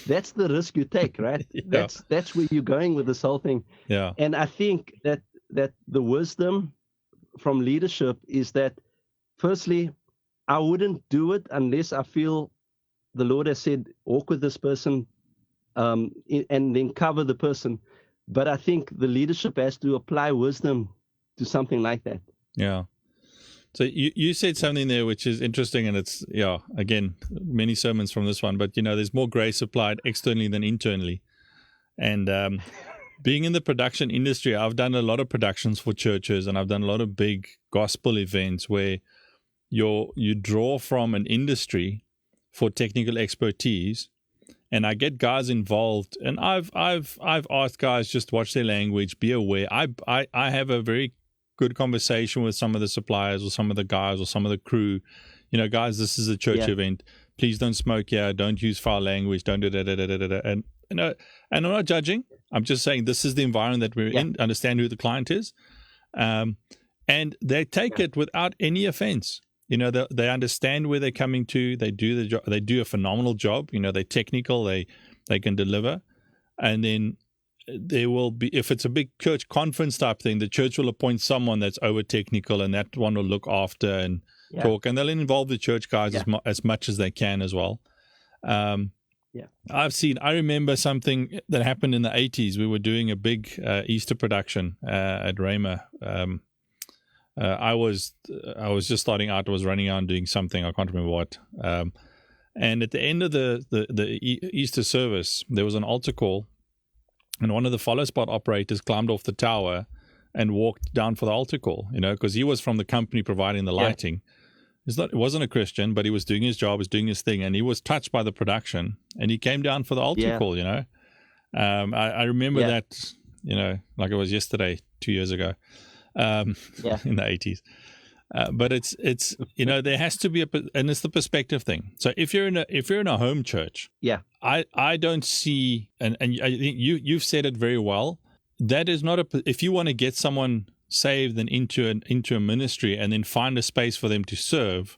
that's the risk you take, right? Yeah. That's where you're going with this whole thing. Yeah. And I think that the wisdom from leadership is that, firstly, I wouldn't do it unless I feel the Lord has said, walk with this person, and then cover the person. But I think the leadership has to apply wisdom to something like that. Yeah. So you said something there which is interesting, and it's, again, many sermons from this one, but, there's more grace applied externally than internally. And being in the production industry, I've done a lot of productions for churches, and I've done a lot of big gospel events where you draw from an industry for technical expertise, and I get guys involved, and I've asked guys, just watch their language, be aware. I have a very good conversation with some of the suppliers or some of the guys or some of the crew. Guys, this is a church event. Please don't smoke here. Don't use foul language. Don't do that. And I'm not judging. I'm just saying this is the environment that we're in. Understand who the client is, and they take it without any offense. They understand where they're coming to. They do the job. They do a phenomenal job. They're technical. They can deliver, and then there will be, if it's a big church conference type thing, the church will appoint someone that's over technical, and that one will look after and talk, and they'll involve the church guys as much as they can as well. I remember something that happened in the 80s. We were doing a big Easter production at Rhema. I was just starting out. I was running out and doing something. I can't remember what. And at the end of the Easter service, there was an altar call, and one of the follow spot operators climbed off the tower and walked down for the altar call, because he was from the company providing the lighting. It wasn't a Christian, but he was doing his job, was doing his thing, and he was touched by the production, and he came down for the altar call, I remember that, like it was yesterday, 2 years ago, in the 80s. But it's there has to be and it's the perspective thing. So if you're in a home church, I don't see, and I think you've said it very well. That is not if you want to get someone saved and into a ministry and then find a space for them to serve,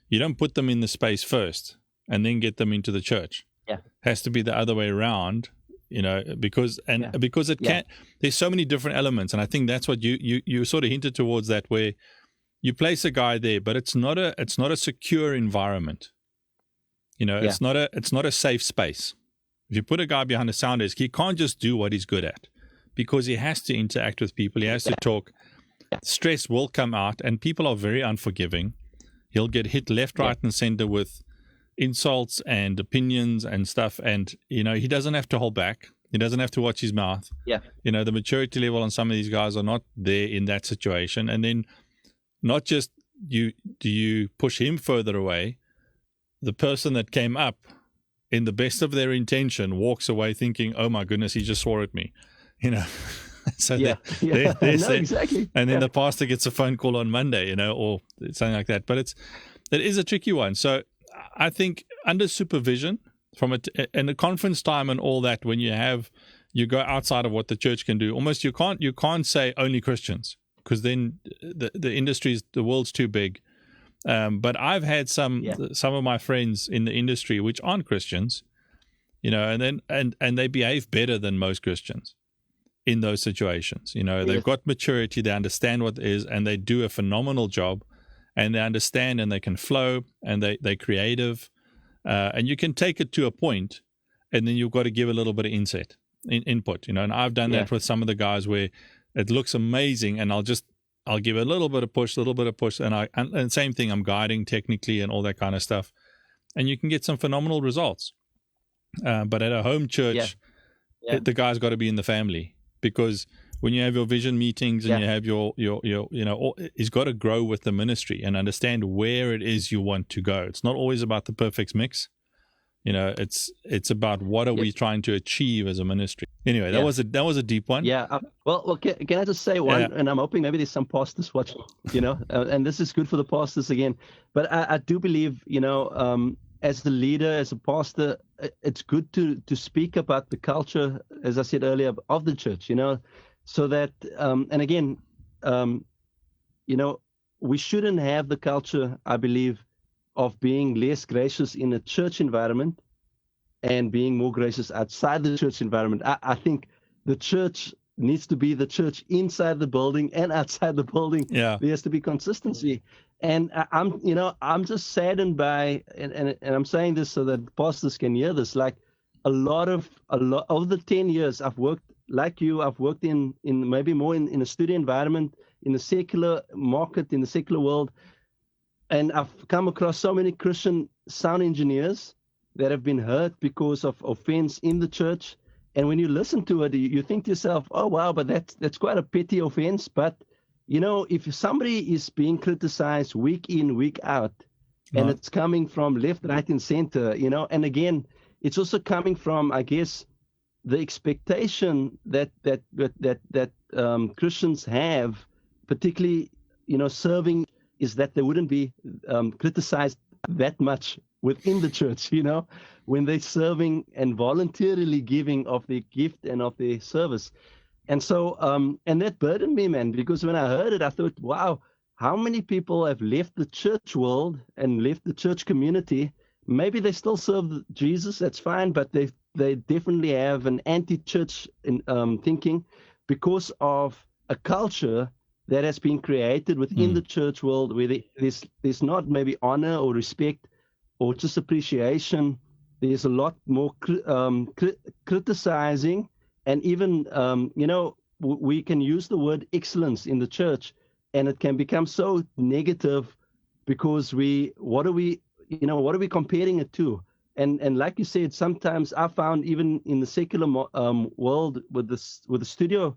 you don't put them in the space first and then get them into the church. It has to be the other way around. Because it can't. There's so many different elements, and I think that's what you sort of hinted towards, that where you place a guy there, but it's not a secure environment. It's not a safe space. If you put a guy behind a sound desk, he can't just do what he's good at, because he has to interact with people. He has to talk. Stress will come out, and people are very unforgiving. He'll get hit left, right, and center with insults and opinions and stuff, and he doesn't have to hold back. He doesn't have to watch his mouth. The maturity level on some of these guys are not there in that situation. And then not just do you push him further away, the person that came up in the best of their intention walks away thinking, oh my goodness, he just swore at me. So no, exactly. And then the pastor gets a phone call on Monday, or something like that. But it is a tricky one. So I think under supervision from it and the conference time and all that, when you go outside of what the church can do, almost you can't say only Christians, because then the world's too big. But I've had some of my friends in the industry which aren't Christians, and they behave better than most Christians in those situations. They've got maturity, they understand what it is, and they do a phenomenal job, and they understand and they can flow, and they're creative, and you can take it to a point, and then you've got to give a little bit of input. And I've done that with some of the guys where it looks amazing, and I'll give a little bit of push, and same thing, I'm guiding technically and all that kind of stuff, and you can get some phenomenal results. But at a home church, the guy's got to be in the family, because when you have your vision meetings and you have your he's got to grow with the ministry and understand where it is you want to go. It's not always about the perfect mix. It's about what are we trying to achieve as a ministry. Anyway, that was a deep one. Yeah. Well, can I just say one? Yeah. And I'm hoping maybe there's some pastors watching. And this is good for the pastors again. But I do believe, as the leader, as a pastor, it's good to speak about the culture, as I said earlier, of the church. So that and again, we shouldn't have the culture, I believe, of being less gracious in a church environment and being more gracious outside the church environment. I think the church needs to be the church inside the building and outside the building. Yeah. There has to be consistency. And I'm just saddened by, and I'm saying this so that pastors can hear this, like a lot of the 10 years I've worked like you, I've worked in maybe more in a studio environment, in the secular market, in the secular world. And I've come across so many Christian sound engineers that have been hurt because of offense in the church. And when you listen to it, you think to yourself, oh, wow, but that's quite a petty offense. But, if somebody is being criticized week in, week out, and it's coming from left, right, and center, and again, it's also coming from, I guess, the expectation that Christians have, particularly, serving, is that they wouldn't be criticized that much within the church, when they're serving and voluntarily giving of their gift and of their service. And so, and that burdened me, man, because when I heard it, I thought, wow, how many people have left the church world and left the church community? Maybe they still serve Jesus, that's fine, but they definitely have an anti-church thinking because of a culture that has been created within the church world, where there's not maybe honor or respect or just appreciation. There's a lot more criticizing, and even we can use the word excellence in the church, and it can become so negative because what are we comparing it to? And like you said, sometimes I found even in the secular world with the studio,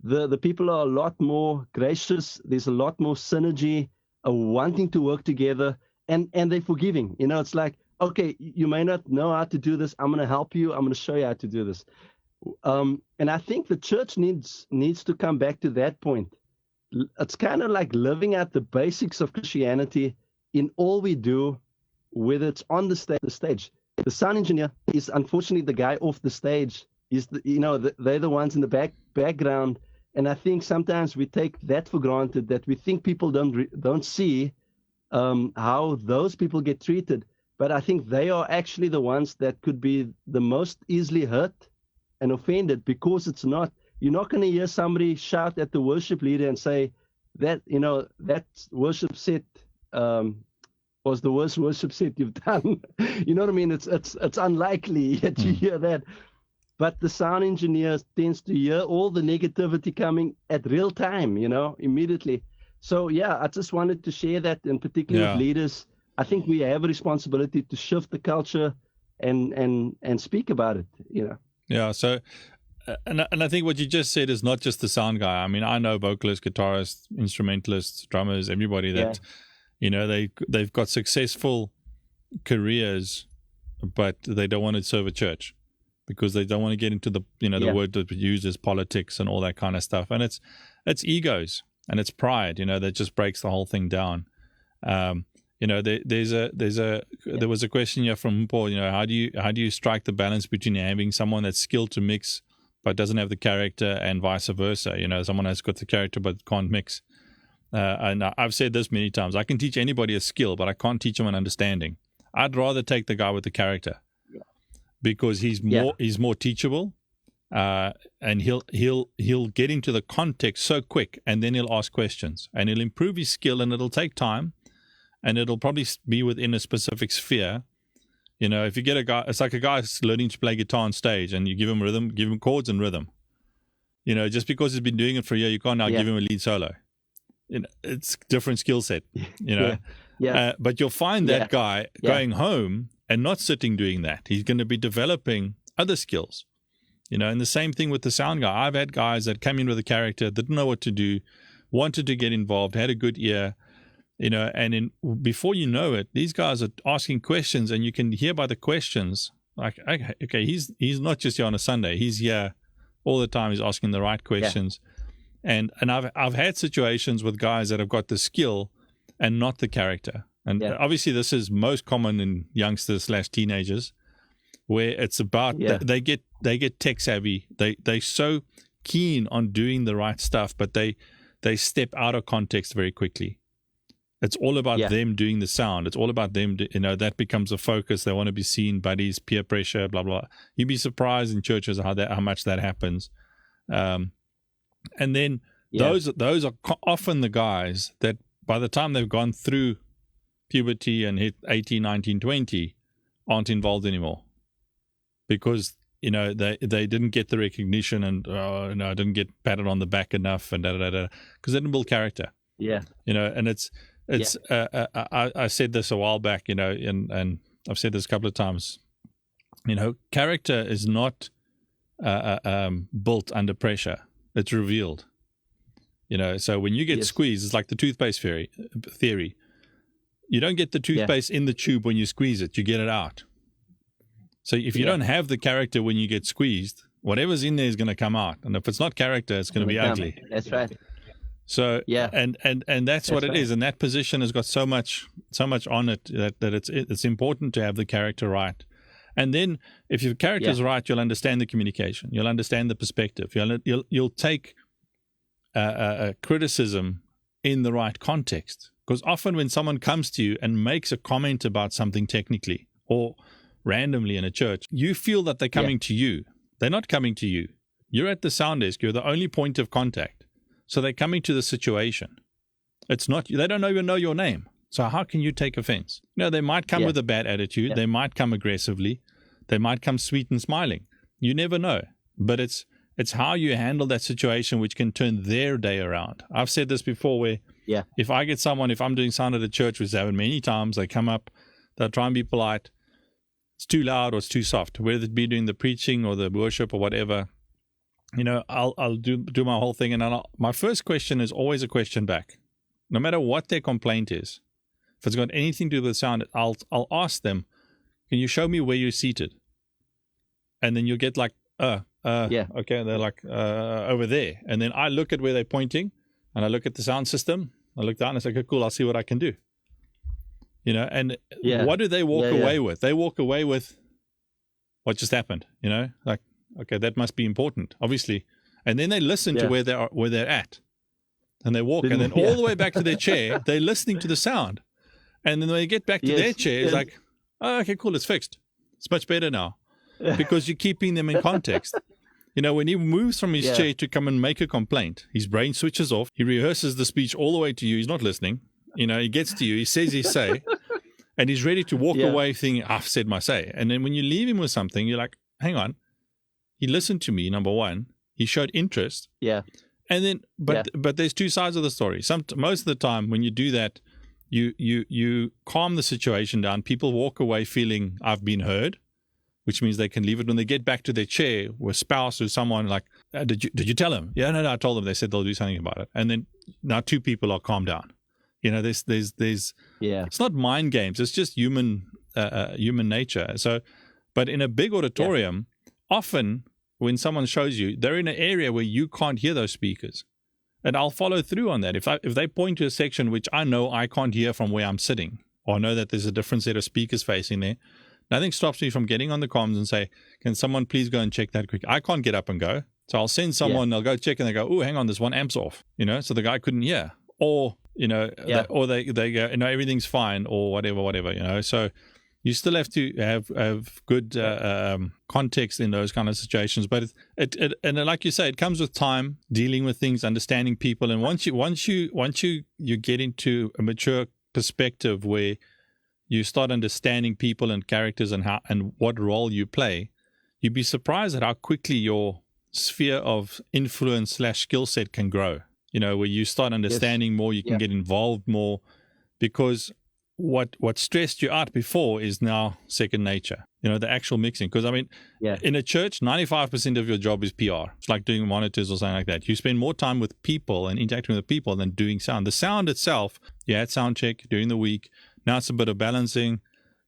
the people are a lot more gracious. There's a lot more synergy, wanting to work together, and they're forgiving. It's like, okay, you may not know how to do this. I'm going to help you. I'm going to show you how to do this. And I think the church needs to come back to that point. It's kind of like living out the basics of Christianity in all we do, whether it's on the stage. The sound engineer is unfortunately the guy off the stage. They're the ones in the background. And I think sometimes we take that for granted, that we think people don't see how those people get treated. But I think they are actually the ones that could be the most easily hurt and offended, because you're not going to hear somebody shout at the worship leader and say that, that worship set was the worst worship set you've done. You know what I mean? It's unlikely that you hear that. But the sound engineer tends to hear all the negativity coming at real time, immediately. So, yeah, I just wanted to share that, and particularly with leaders. I think we have a responsibility to shift the culture and speak about it, Yeah, so, and I think what you just said is not just the sound guy. I mean, I know vocalists, guitarists, instrumentalists, drummers, everybody that, they've got successful careers, but they don't want to serve a church because they don't want to get into the the word that we use is politics and all that kind of stuff. And it's egos and it's pride, that just breaks the whole thing down. There was a question here from Paul. How do you strike the balance between having someone that's skilled to mix but doesn't have the character, and vice versa? Someone has got the character but can't mix. And I've said this many times. I can teach anybody a skill, but I can't teach them an understanding. I'd rather take the guy with the character because he's more teachable, and he'll get into the context so quick, and then he'll ask questions, and he'll improve his skill, and it'll take time, and it'll probably be within a specific sphere. If you get a guy, it's like a guy's learning to play guitar on stage, and you give him rhythm, give him chords and rhythm. Just because he's been doing it for a year, you can't now give him a lead solo. It's different skill set. But you'll find that guy going home and not sitting doing that. He's going to be developing other skills. And the same thing with the sound guy. I've had guys that came in with a character, didn't know what to do, wanted to get involved, had a good ear, and before you know it, these guys are asking questions, and you can hear by the questions, like, okay, he's not just here on a Sunday. He's here all the time. He's asking the right questions. And I've had situations with guys that have got the skill and not the character. And obviously this is most common in youngsters / teenagers, where it's about they get tech savvy. They're so keen on doing the right stuff, but they step out of context very quickly. It's all about them doing the sound. It's all about them, that becomes a focus. They want to be seen, buddies, peer pressure, blah, blah. You'd be surprised in churches how much that happens. And then those are often the guys that by the time they've gone through puberty and hit 18, 19, 20, aren't involved anymore. Because, they didn't get the recognition and, didn't get patted on the back enough and because they didn't build character. Yeah. And it's I said this a while back, and I've said this a couple of times, character is not built under pressure. It's revealed. So when you get squeezed, it's like the toothpaste theory. You don't get the toothpaste in the tube when you squeeze it, you get it out. So if you don't have the character when you get squeezed, whatever's in there is going to come out. And if it's not character, it's going to be ugly. That's right. So and that's what it is. And that position has got so much on it that it's important to have the character right. And then if your character is right, you'll understand the communication. You'll understand the perspective. You'll take a criticism in the right context. Because often when someone comes to you and makes a comment about something technically or randomly in a church, you feel that they're coming to you. They're not coming to you. You're at the sound desk. You're the only point of contact. So they're coming to the situation. It's not, they don't even know your name. So how can you take offense? They might come with a bad attitude. They might come aggressively. They might come sweet and smiling. You never know. But it's how you handle that situation which can turn their day around. I've said this before where if I get someone, if I'm doing sound at a church, which happened many times, they come up, they'll try and be polite. It's too loud or it's too soft, whether it be doing the preaching or the worship or whatever. I'll do my whole thing, and my first question is always a question back. No matter what their complaint is, if it's got anything to do with sound, I'll ask them, can you show me where you're seated? And then you'll get like, okay, they're like over there. And then I look at where they're pointing, and I look at the sound system. I look down and I say, okay, cool, I'll see what I can do. And what do they walk away with? They walk away with what just happened, like, okay, that must be important, obviously. And then they listen to where they're at. And they walk, and then all the way back to their chair, they're listening to the sound. And then when they get back to their chair, it's like, oh, okay, cool, it's fixed. It's much better now. Because you're keeping them in context. When he moves from his chair to come and make a complaint, his brain switches off. He rehearses the speech all the way to you. He's not listening. He gets to you. He says his say. And he's ready to walk away thinking, I've said my say. And then when you leave him with something, you're like, hang on. He listened to me, number one. He showed interest. Yeah. And then, but there's two sides of the story. Most of the time when you do that, you calm the situation down. People walk away feeling I've been heard, which means they can leave it. When they get back to their chair with spouse or someone like, did you tell them? Yeah, no, I told them. They said they'll do something about it. And then now two people are calmed down. There's it's not mind games. It's just human nature. So, but in a big auditorium, often when someone shows you, they're in an area where you can't hear those speakers. And I'll follow through on that. If they point to a section which I know I can't hear from where I'm sitting, or I know that there's a different set of speakers facing there, nothing stops me from getting on the comms and say, can someone please go and check that quick? I can't get up and go. So I'll send someone, they'll go check and they go, oh, hang on, this one amp's off, so the guy couldn't hear. Or, or they go, everyththing's fine or whatever, So you still have to have good context in those kind of situations. But and like you say, it comes with time, dealing with things, understanding people. And once you get into a mature perspective where you start understanding people and characters and what role you play, you'd be surprised at how quickly your sphere of influence / skill set can grow. Where you start understanding more, you can get involved more, because what stressed you out before is now second nature. The actual mixing. Because in a church, 95% of your job is PR. It's like doing monitors or something like that. You spend more time with people and interacting with people than doing sound. The sound itself, you had sound check during the week. Now it's a bit of balancing.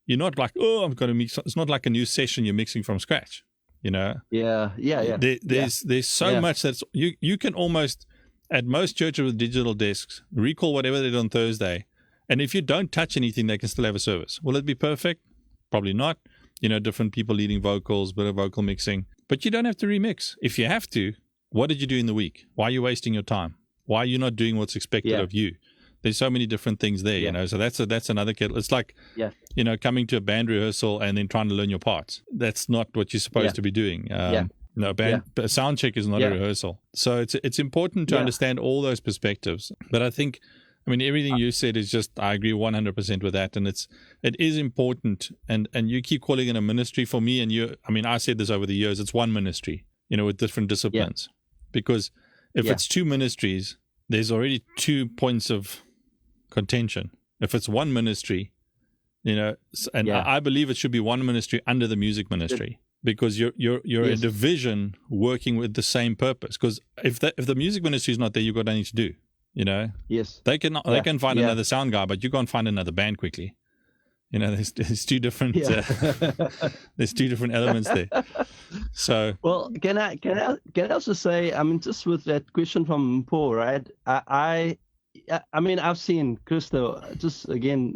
You're not like, oh, I'm going to mix. It's not like a new session you're mixing from scratch. There's so much that's you can almost, at most churches with digital desks, recall whatever they did on Thursday. And if you don't touch anything, they can still have a service. Will it be perfect? Probably not. Different people leading vocals, bit of vocal mixing. But you don't have to remix. If you have to, what did you do in the week? Why are you wasting your time? Why are you not doing what's expected of you? There's so many different things there, So that's another kettle. It's like, coming to a band rehearsal and then trying to learn your parts. That's not what you're supposed to be doing. A sound check is not a rehearsal. So it's important to understand all those perspectives. But I think, everything you said is just, I agree 100% with that. And it is important. And you keep calling it a ministry for me. And I said this over the years, it's one ministry, with different disciplines. Because if it's two ministries, there's already 2 points of contention. If it's one ministry, I believe it should be one ministry under the music ministry, because you're a division working with the same purpose. Because if the music ministry is not there, you've got nothing to do. They can find another sound guy, but you can't find another band quickly. There's two different there's two different elements there. So can I also say, just with that question from Paul, right? I've seen Cristo. Just again,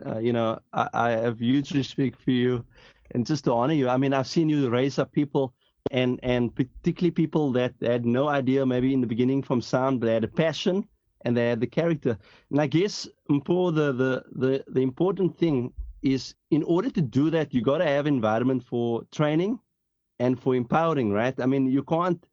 I have huge respect for you, and just to honor you. I've seen you raise up people, and particularly people that had no idea maybe in the beginning from sound, but they had a passion and they had the character. And I guess, Paul, the important thing is, in order to do that, you got to have environment for training and for empowering, right? You can't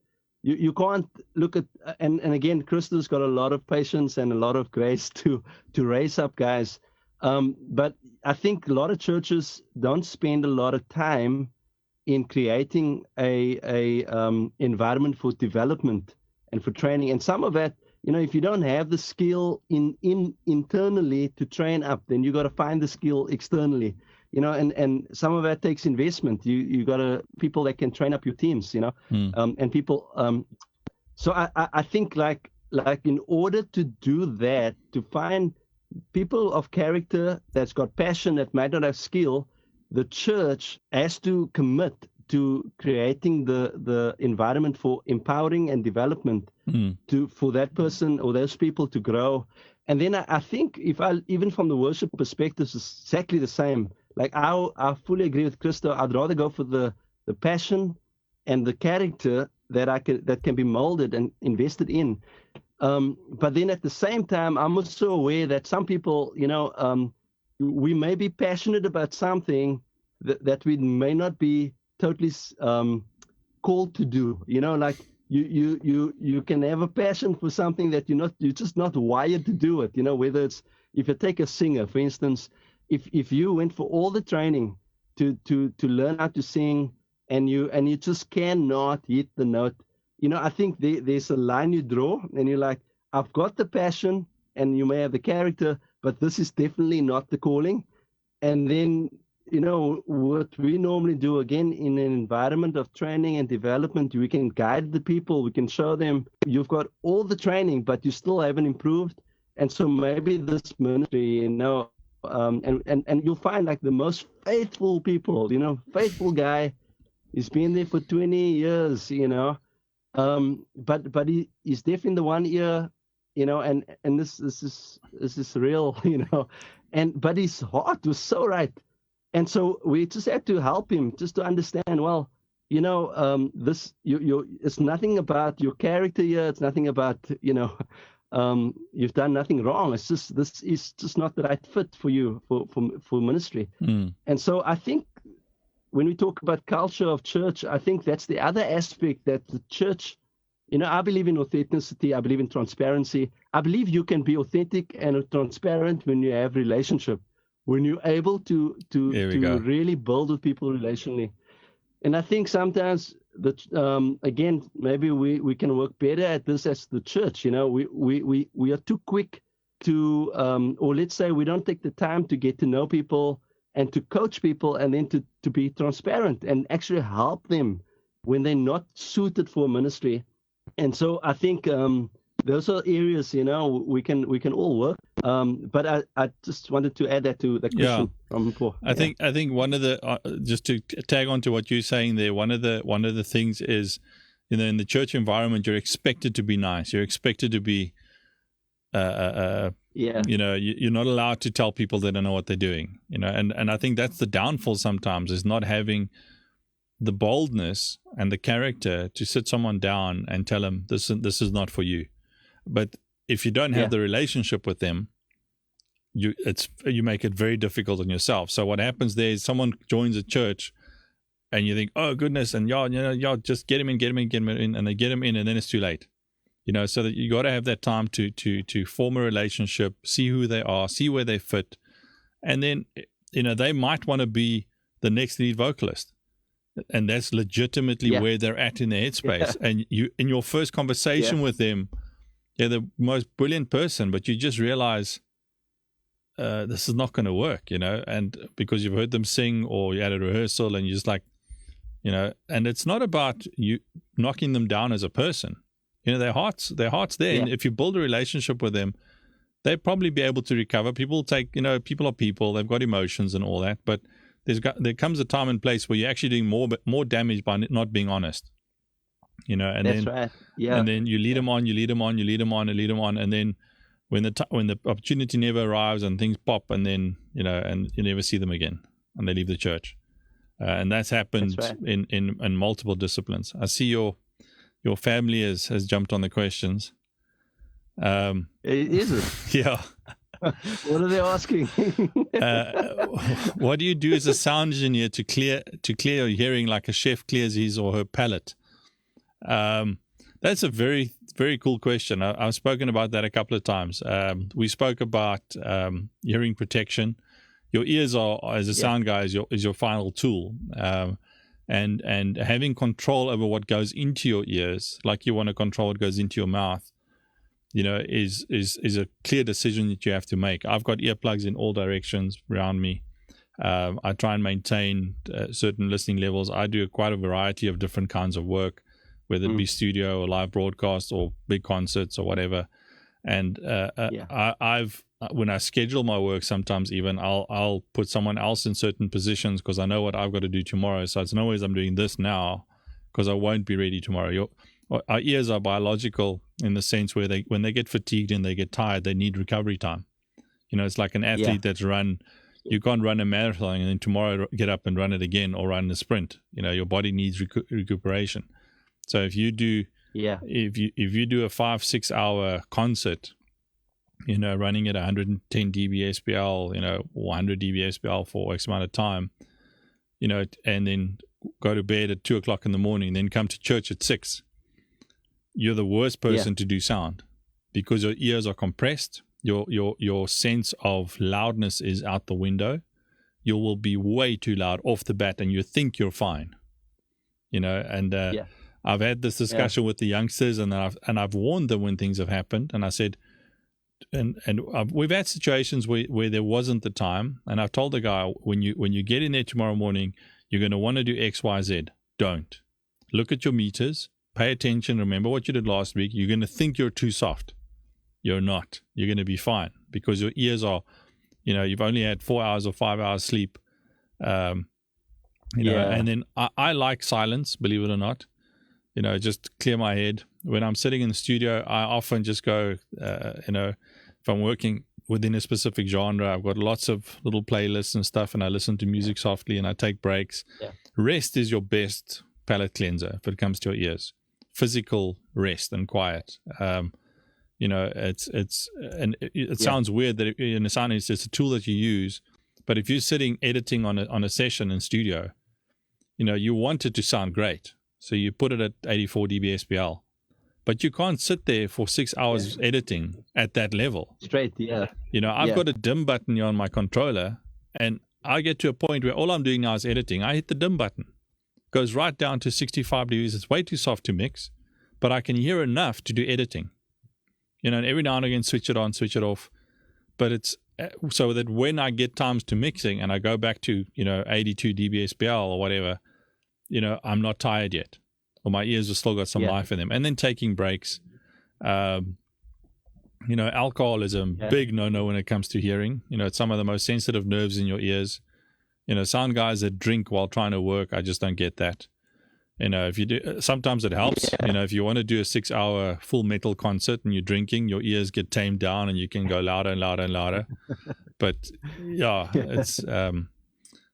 look at, and again, Cristo's got a lot of patience and a lot of grace to raise up guys. But I think a lot of churches don't spend a lot of time in creating a environment for development and for training. And some of that, if you don't have the skill internally to train up, then you got to find the skill externally. And some of that takes investment. You got people that can train up your teams, and people. So I think like in order to do that, to find people of character that's got passion, that might not have skill, the church has to commit to creating the environment for empowering and development for that person or those people to grow. And then I think even from the worship perspective, it's exactly the same. Like I fully agree with Cristo. I'd rather go for the passion and the character that can be molded and invested in. But then at the same time, I'm also aware that some people, we may be passionate about something that we may not be totally called to do. Like you can have a passion for something that you're just not wired to do it. Whether it's, if you take a singer, for instance, if you went for all the training to learn how to sing, and you just cannot hit the note, I think there's a line you draw, and you're like, I've got the passion, and you may have the character, but this is definitely not the calling. And then, what we normally do, again, in an environment of training and development, we can guide the people, we can show them, you've got all the training, but you still haven't improved. And so maybe this ministry, and you'll find like the most faithful people, faithful guy, He's been there for 20 years, but he's deaf in the one ear, and this is real, but his heart was so right. And so we just had to help him just to understand, well, this, it's nothing about your character here. It's nothing about, you've done nothing wrong. It's just, this is just not the right fit for you for ministry. And so I think when we talk about culture of church, I think that's the other aspect, that the church, I believe in authenticity. I believe in transparency. I believe you can be authentic and transparent when you have relationship, when you're able to really build with people relationally. And I think sometimes that, again, maybe we can work better at this as the church. We are too quick to, or let's say we don't take the time to get to know people and to coach people, and then to be transparent and actually help them when they're not suited for ministry. And so I think those are areas, we can all work. But I just wanted to add that to the question from before. I think one of the just to tag on to what you're saying there, one of the things is, in the church environment, you're expected to be nice. You're expected to be you're not allowed to tell people they don't know what they're doing. And I think that's the downfall sometimes, is not having the boldness and the character to sit someone down and tell them this is not for you. But if you don't have the relationship with them, you make it very difficult on yourself. So what happens there is someone joins a church and you think, oh goodness, and y'all just get him in, and they get him in, and then it's too late. So that you got to have that time to form a relationship, see who they are, see where they fit, and then they might want to be the next lead vocalist, and that's legitimately where they're at in their headspace. And you, in your first conversation with them, they're the most brilliant person, but you just realize this is not going to work, and because you've heard them sing or you're at a rehearsal and you're just like, and it's not about you knocking them down as a person. Their heart's there. And if you build a relationship with them, they'll probably be able to recover. People people are people. They've got emotions and all that. But there comes a time and place where you're actually doing more damage by not being honest. And that's right. Yeah. And then you lead them on, and then when the opportunity never arrives and things pop, and then and you never see them again, and they leave the church. And that's happened in multiple disciplines. I see your family has jumped on the questions. Is it? Yeah. What are they asking? What do you do as a sound engineer to clear your hearing like a chef clears his or her palate? That's a very, very cool question. I've spoken about that a couple of times. We spoke about hearing protection. Your ears are, as a sound guy, is your final tool. And having control over what goes into your ears, like you want to control what goes into your mouth, is a clear decision that you have to make. I've got earplugs in all directions around me. I try and maintain certain listening levels. I do quite a variety of different kinds of work, whether it be studio or live broadcast or big concerts or whatever. And I've when I schedule my work, sometimes even I'll put someone else in certain positions because I know what I've got to do tomorrow. So it's no ways I'm doing this now because I won't be ready tomorrow. Our ears are biological in the sense where when they get fatigued and they get tired, they need recovery time. It's like an athlete that's run. You can't run a marathon and then tomorrow get up and run it again or run a sprint. Your body needs recuperation. So if you do if you do a 5-6 hour concert, running at 110 dB SPL, or 100 dB SPL for X amount of time, and then go to bed at 2 o'clock in the morning, then come to church at 6, you're the worst person to do sound because your ears are compressed. Your sense of loudness is out the window. You will be way too loud off the bat and you think you're fine, I've had this discussion with the youngsters and I've warned them when things have happened, and I said, and we've had situations where there wasn't the time, and I've told the guy, when you get in there tomorrow morning, you're going to want to do X, Y, Z. Don't look at your meters, pay attention, remember what you did last week. You're going to think you're too soft. You're not. You're going to be fine because your ears are, you've only had 4 hours or 5 hours sleep, you know. And then I like silence, believe it or not, you know, just clear my head. When I'm sitting in the studio, I often just go, you know, if I'm working within a specific genre, I've got lots of little playlists and stuff, and I listen to music softly and I take breaks. Rest is your best palate cleanser if it comes to your ears. Physical rest and quiet. You know, it sounds weird that in the sound it's a tool that you use, but if you're sitting editing on a session in studio, you know, you want it to sound great, so you put it at 84 dB SPL. But you can't sit there for 6 hours editing at that level. Straight, You know, I've got a dim button here on my controller, and I get to a point where all I'm doing now is editing. I hit the dim button. Goes right down to 65 degrees. It's way too soft to mix, but I can hear enough to do editing. You know, and every now and again, switch it on, switch it off. But it's so that when I get times to mixing and I go back to, you know, 82 dB SPL or whatever, you know, I'm not tired yet. Or my ears have still got some life in them. And then taking breaks. You know, alcohol is a big no-no when it comes to hearing. You know, it's some of the most sensitive nerves in your ears. You know, sound guys that drink while trying to work, I just don't get that. You know, if you do, sometimes it helps. You know, if you want to do a 6-hour full metal concert and you're drinking, your ears get tamed down and you can go louder and louder and louder. But yeah, it's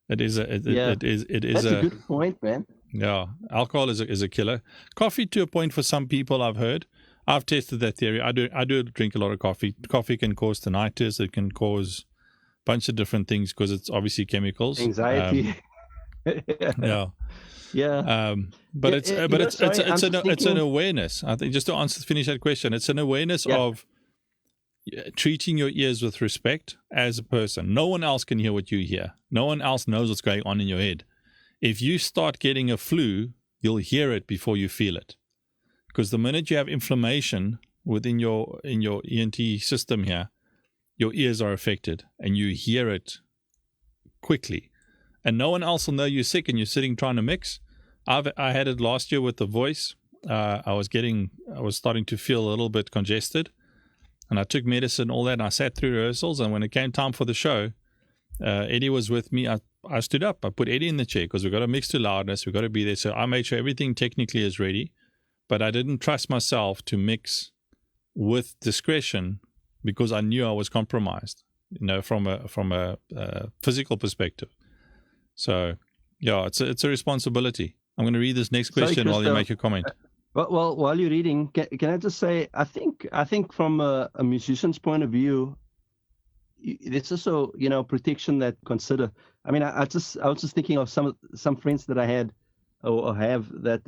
it is That's a good point, man. Yeah, alcohol is a killer. Coffee to a point for some people, I've heard. I've tested that theory. I do drink a lot of coffee. Coffee can cause tinnitus. It can cause a bunch of different things because it's obviously chemicals. Anxiety. But it's an awareness. I think just to finish that question, it's an awareness of treating your ears with respect as a person. No one else can hear what you hear. No one else knows what's going on in your head. If you start getting a flu, you'll hear it before you feel it. Because the minute you have inflammation within your ENT system here, your ears are affected and you hear it quickly. And no one else will know you're sick and you're sitting trying to mix. I had it last year with the voice. I was starting to feel a little bit congested. And I took medicine, all that, and I sat through rehearsals. And when it came time for the show, Eddie was with me. I stood up. I put Eddie in the chair because we've got to mix to loudness. We've got to be there. So I made sure everything technically is ready. But I didn't trust myself to mix with discretion because I knew I was compromised, you know, from a physical perspective. So, yeah, it's a responsibility. I'm going to read this next question while you make your comment. Well, while you're reading, can I just say, I think from a musician's point of view, there's also, you know, protection that consider. I mean, I was just thinking of some friends that I had or have that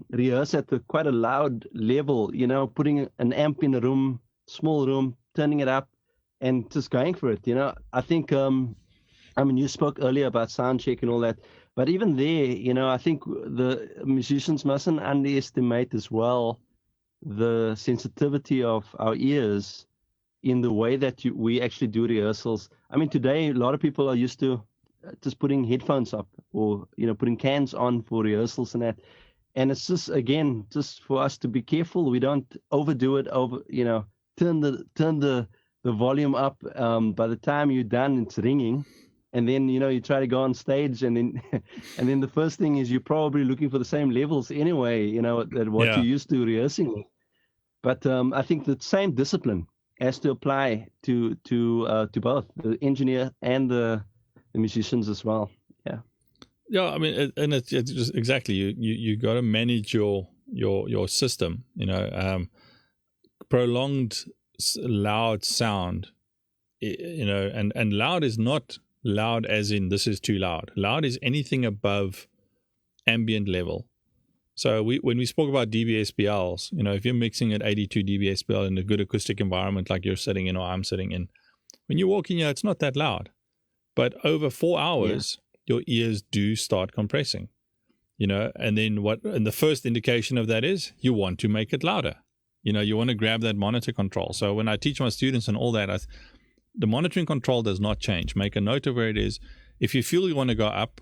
rehearse at quite a loud level, you know, putting an amp in a room, small room, turning it up and just going for it, you know. I think, I mean, you spoke earlier about sound check and all that, but even there, you know, I think the musicians mustn't underestimate as well the sensitivity of our ears in the way that we actually do rehearsals. I mean, today, a lot of people are used to just putting headphones up or, you know, putting cans on for rehearsals and that. And it's just, again, just for us to be careful. We don't overdo it, you know, turn the volume up. By the time you're done, it's ringing. And then, you know, you try to go on stage and then the first thing is you're probably looking for the same levels anyway, you know, that what you're used to rehearsing with. But I think the same discipline has to apply to both the engineer and the musicians as well. Yeah, I mean, and it's just exactly you got to manage your system. You know, prolonged loud sound. You know, and loud is not loud as in this is too loud. Loud is anything above ambient level. So when we spoke about dBSPLs, you know, if you're mixing at 82 dBSPL in a good acoustic environment like you're sitting in or I'm sitting in, when you walk in here, it's not that loud. But over 4 hours, your ears do start compressing, you know, and then and the first indication of that is you want to make it louder. You know, you want to grab that monitor control. So when I teach my students and all that, the monitoring control does not change. Make a note of where it is. If you feel you want to go up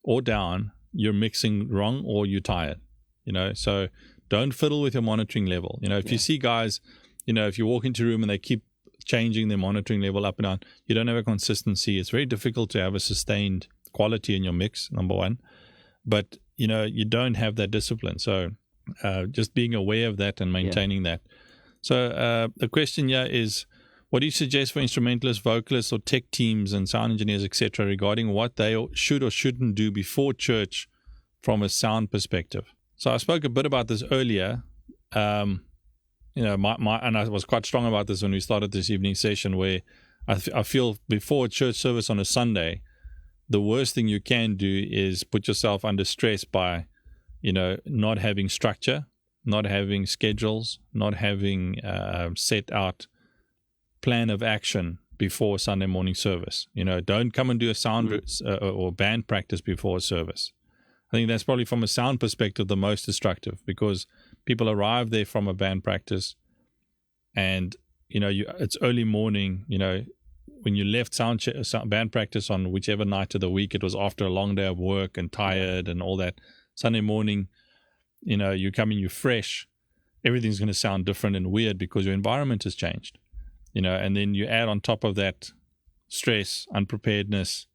or down, you're mixing wrong or you're tired. You know, so don't fiddle with your monitoring level. You know, if you see guys, you know, if you walk into a room and they keep changing their monitoring level up and down, you don't have a consistency. It's very difficult to have a sustained quality in your mix, number one. but you don't have that discipline. So just being aware of that and maintaining that. So the question here is, what do you suggest for instrumentalists, vocalists, or tech teams and sound engineers, etc., regarding what they should or shouldn't do before church from a sound perspective? So I spoke a bit about this earlier. And I was quite strong about this when we started this evening session, where I feel before a church service on a Sunday, the worst thing you can do is put yourself under stress by, not having structure, not having schedules, not having set out plan of action before Sunday morning service. Don't come and do a sound or band practice before a service. I think that's probably, from a sound perspective, the most destructive, because people arrive there from a band practice and, it's early morning. When you left band practice on whichever night of the week, it was after a long day of work and tired and all that. Sunday morning, you come in, you're fresh. Everything's going to sound different and weird because your environment has changed. And then you add on top of that stress, unpreparedness,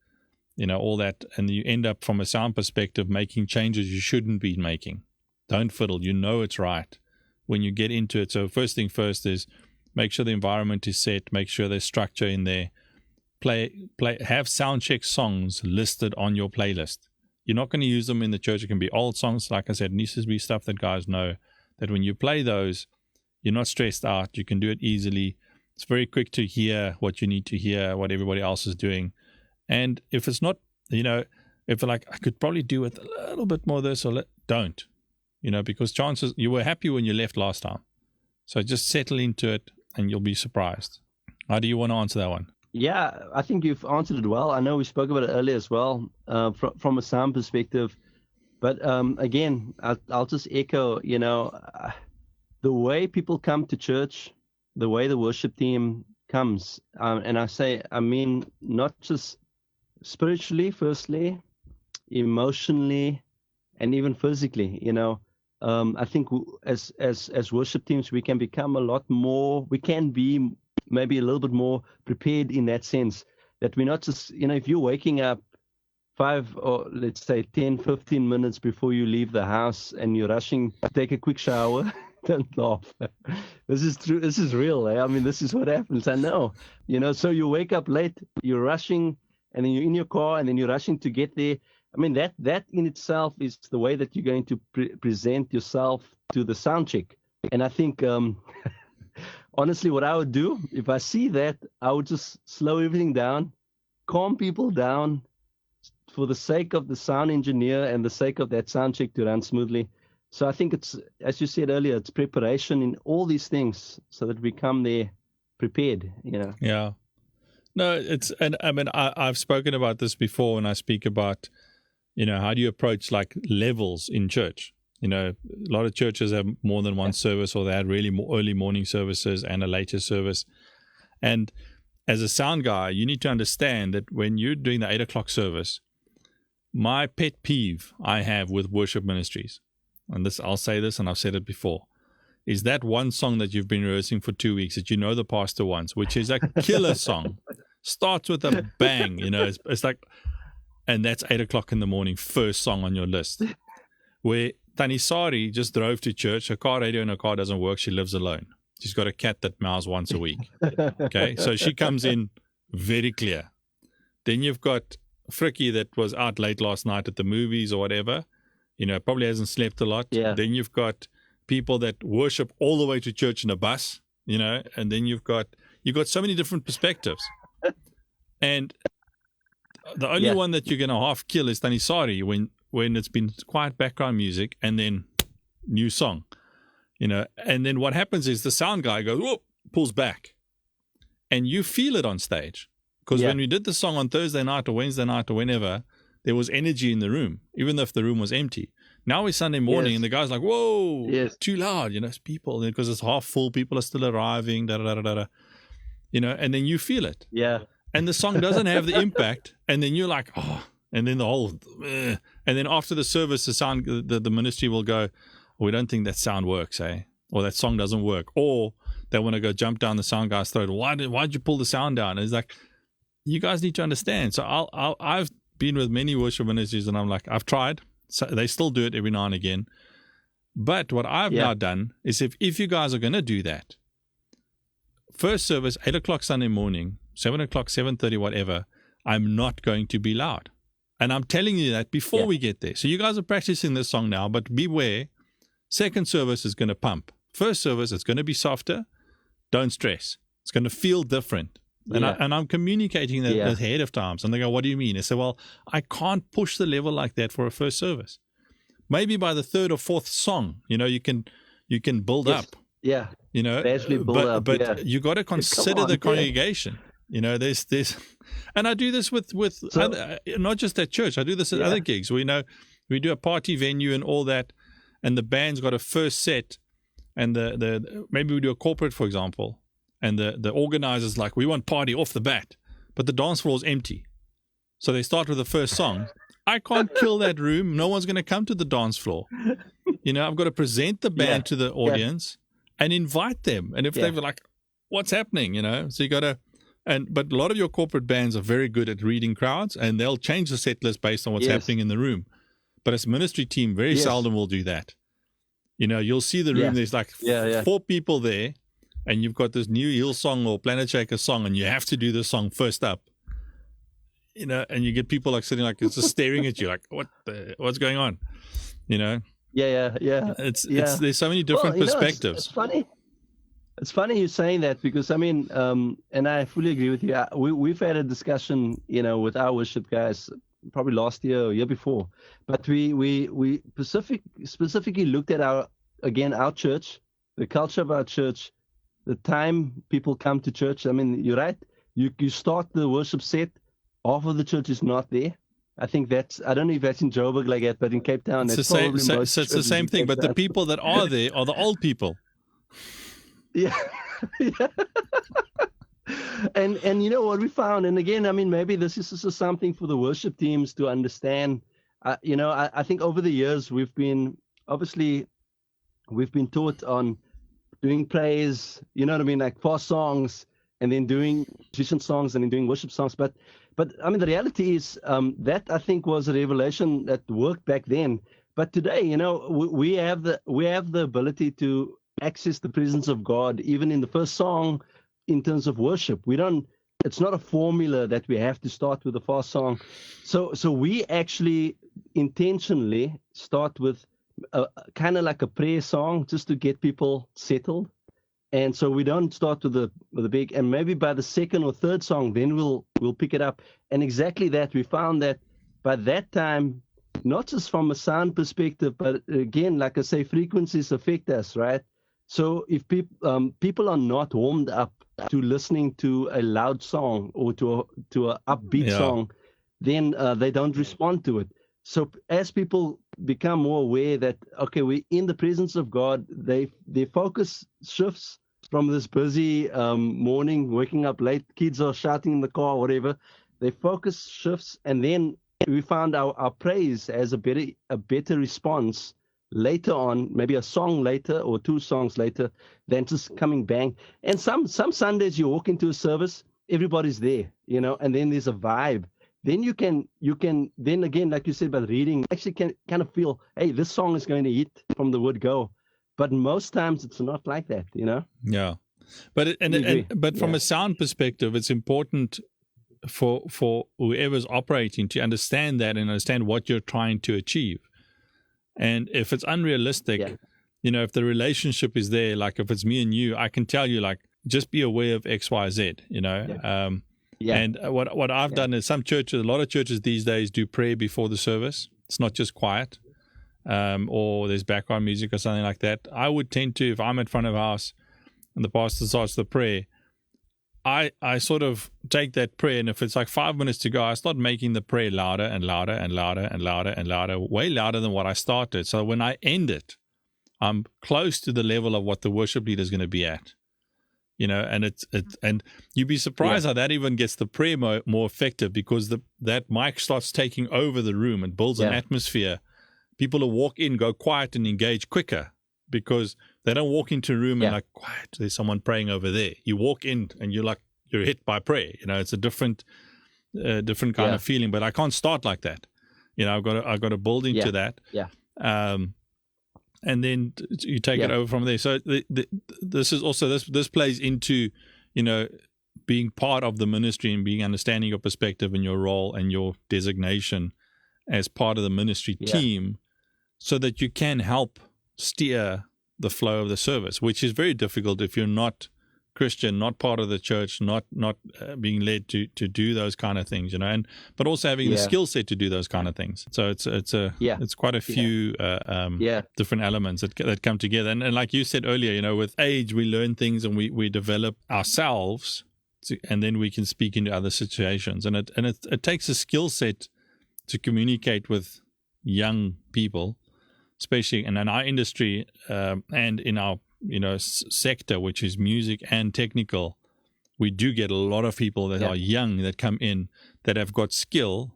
all that, and you end up, from a sound perspective, making changes you shouldn't be making. Don't fiddle. It's right when you get into it. So first thing first is make sure the environment is set, make sure there's structure in there. Have sound check songs listed on your playlist. You're not going to use them in the church. It can be old songs, like I said. It needs to be stuff that guys know, that when you play those, you're not stressed out. You can do it easily. It's very quick to hear what you need to hear, what everybody else is doing. And if it's not, if I could probably do with a little bit more of this, or don't, because chances, you were happy when you left last time. So just settle into it and you'll be surprised. How do you want to answer that one? Yeah, I think you've answered it well. I know we spoke about it earlier as well, from a sound perspective. But again, I'll just echo, the way people come to church, the way the worship team comes, and I mean not just spiritually, firstly, emotionally, and even physically. I think as worship teams, we can become a lot more. We can be maybe a little bit more prepared in that sense, that we're not just, if you're waking up 5 or let's say 10, 15 minutes before you leave the house and you're rushing to take a quick shower. Don't laugh. This is true. This is real. I mean, this is what happens. I know. So you wake up late, you're rushing, and then you're in your car, and then you're rushing to get there. I mean, that in itself is the way that you're going to present yourself to the sound check. And I think, honestly, what I would do, if I see that, I would just slow everything down, calm people down, for the sake of the sound engineer and the sake of that sound check to run smoothly. So I think it's, as you said earlier, it's preparation in all these things so that we come there prepared, Yeah. No, and I mean, I've spoken about this before when I speak about, how do you approach levels in church? A lot of churches have more than one service, or they had really early morning services and a later service. And as a sound guy, you need to understand that when you're doing the 8 o'clock service, my pet peeve I have with worship ministries, and this, I'll say this, and I've said it before, is that one song that you've been rehearsing for 2 weeks that the pastor wants, which is a killer song, starts with a bang, it's like, and that's 8 o'clock in the morning, first song on your list. Where Tani Sari just drove to church, her car radio in her car doesn't work, she lives alone. She's got a cat that meows once a week. Okay, so she comes in very clear. Then you've got Frikkie that was out late last night at the movies or whatever, probably hasn't slept a lot. Yeah. Then you've got people that worship all the way to church in a bus, and then you've got so many different perspectives. And the only one that you're going to half kill is Tani Sari when it's been quiet background music and then new song, and then what happens is the sound guy goes, whoop, pulls back, and you feel it on stage. Because when we did the song on Thursday night or Wednesday night or whenever, there was energy in the room, even if the room was empty. Now it's Sunday morning and the guy's like, whoa, too loud, it's people, because it's half full, people are still arriving, and then you feel it. Yeah. And the song doesn't have the impact, and then you're like, oh, and then the whole, and then after the service, the ministry will go, we don't think that sound works, or that song doesn't work, or they want to go jump down the sound guy's throat. Why'd you pull the sound down? And it's like, you guys need to understand. So I've been with many worship ministries, and I'm like, I've tried. So they still do it every now and again. But what I've now done is if you guys are going to do that, first service, 8 o'clock Sunday morning, 7 o'clock, 7:30, whatever, I'm not going to be loud. And I'm telling you that before we get there. So you guys are practicing this song now, but beware. Second service is going to pump. First service, it's going to be softer. Don't stress. It's going to feel different. And, I'm communicating that ahead of time. So they go, what do you mean? I say, well, I can't push the level like that for a first service. Maybe by the third or fourth song, you can build up. Yeah. Gradually build up. But you got to consider the congregation. There's and I do this with other, not just at church. I do this at other gigs. We do a party venue and all that, and the band's got a first set, and the maybe we do a corporate, for example, and the organizer's like, we want party off the bat, but the dance floor is empty, so they start with the first song. I can't kill that room. No one's going to come to the dance floor. I've got to present the band to the audience and invite them. And if they're like, what's happening? So you got to. But a lot of your corporate bands are very good at reading crowds, and they'll change the set list based on what's happening in the room. But as ministry team, very seldom will do that. You'll see the room. There's like 4 people there, and you've got this new Hillsong or Planet Shaker song, and you have to do this song first up. And you get people like sitting like it's just staring at you, like what's going on? It's there's so many different perspectives. It's funny. It's funny you saying that, because and I fully agree with you. We've had a discussion, with our worship guys, probably last year or year before, but we specifically looked at our church, the culture of our church, the time people come to church. You're right. You start the worship set, half of the church is not there. I think I don't know if that's in Joburg like that, but in Cape Town, it's the same thing. But the people that are there are the old people. Yeah. And what we found, and again, maybe this is also something for the worship teams to understand. I think over the years we've been taught on doing praise, like fast songs, and then doing musician songs, and then doing worship songs. But the reality is that I think was a revelation that worked back then. But today, we have the ability to access the presence of God even in the first song in terms of worship. It's not a formula that we have to start with a fast song. So we actually intentionally start with kind of like a prayer song just to get people settled. And so we don't start with the big, and maybe by the second or third song, then we'll pick it up. And exactly that, we found that by that time, not just from a sound perspective, but again, like I say, frequencies affect us, right? So if people are not warmed up to listening to a loud song or to a upbeat song, then they don't respond to it. So as people become more aware that, okay, we're in the presence of God, their focus shifts from this busy morning, waking up late, kids are shouting in the car, whatever. Their focus shifts, and then we found our praise as a better response later on, maybe a song later or 2 songs later, than just coming bang. And some Sundays you walk into a service, everybody's there, and then there's a vibe. Then you can then again, like you said about reading, actually can kind of feel, hey, this song is going to hit from the word go. But most times it's not like that, Yeah, but from a sound perspective, it's important for whoever's operating to understand that and understand what you're trying to achieve. And if it's unrealistic, if the relationship is there, like if it's me and you, I can tell you, like, just be aware of X, Y, Z, And what I've done is a lot of churches these days do prayer before the service. It's not just quiet, or there's background music or something like that. I would tend to, if I'm in front of a house and the pastor starts the prayer, I sort of take that prayer, and if it's like 5 minutes to go, I start making the prayer louder and louder and louder and louder and louder, way louder than what I started. So when I end it, I'm close to the level of what the worship leader is going to be at. And you'd be surprised how that even gets the prayer more effective, because that mic starts taking over the room and builds an atmosphere. People who walk in go quiet and engage quicker, because they don't walk into a room and like, quiet, there's someone praying over there. You walk in and you're hit by prayer. It's a different kind of feeling, but I can't start like that. I've got to build into that. Yeah. And then you take it over from there. So this is also this plays into, being part of the ministry and being understanding your perspective and your role and your designation as part of the ministry team, so that you can help steer the flow of the service, which is very difficult if you're not Christian, not part of the church, not being led to do those kind of things, but also having the skill set to do those kind of things. So it's quite a few different elements that come together. And like you said earlier, with age we learn things and we develop ourselves, and then we can speak into other situations. And it takes a skill set to communicate with young people, especially in our industry and in our sector, which is music and technical. We do get a lot of people that are young that come in that have got skill,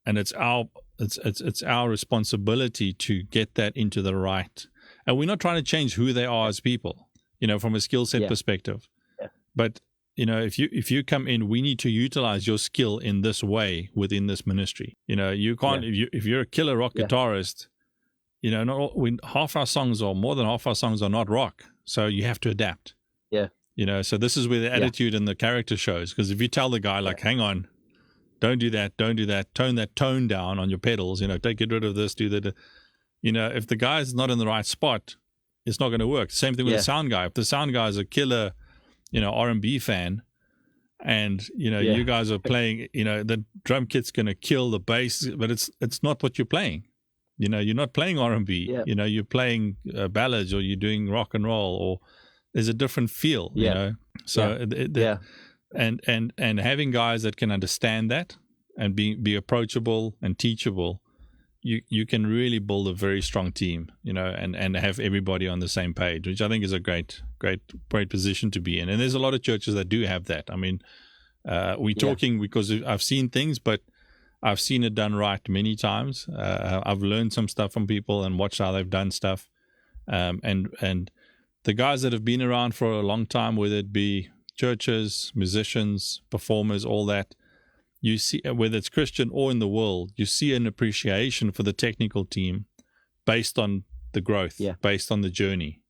and it's our responsibility to get that into the right. And we're not trying to change who they are as people, from a skill set perspective. Yeah. But if you come in, we need to utilize your skill in this way within this ministry. You can't if you're a killer rock guitarist. Half our songs or more than half our songs are not rock, so you have to adapt. Yeah. So this is where the attitude and the character shows. Because if you tell the guy, hang on, don't do that, tone that tone get on your pedals, get rid of this, do that. If the guy's not in the right spot, it's not going to work. Same thing with the sound guy. If the sound guy is a killer, R&B fan, and you guys are playing, the drum kit's going to kill the bass, but it's not what you're playing. You're not playing R&B. Yeah. You're playing ballads, or you're doing rock and roll, or there's a different feel. So and having guys that can understand that and be approachable and teachable, you can really build a very strong team. And have everybody on the same page, which I think is a great position to be in. And there's a lot of churches that do have that. I mean, we're talking because I've seen things, but I've seen it done right many times. I've learned some stuff from people and watched how they've done stuff. And the guys that have been around for a long time, whether it be churches, musicians, performers, all that, you see, whether it's Christian or in the world, you see an appreciation for the technical team based on the growth, based on the journey,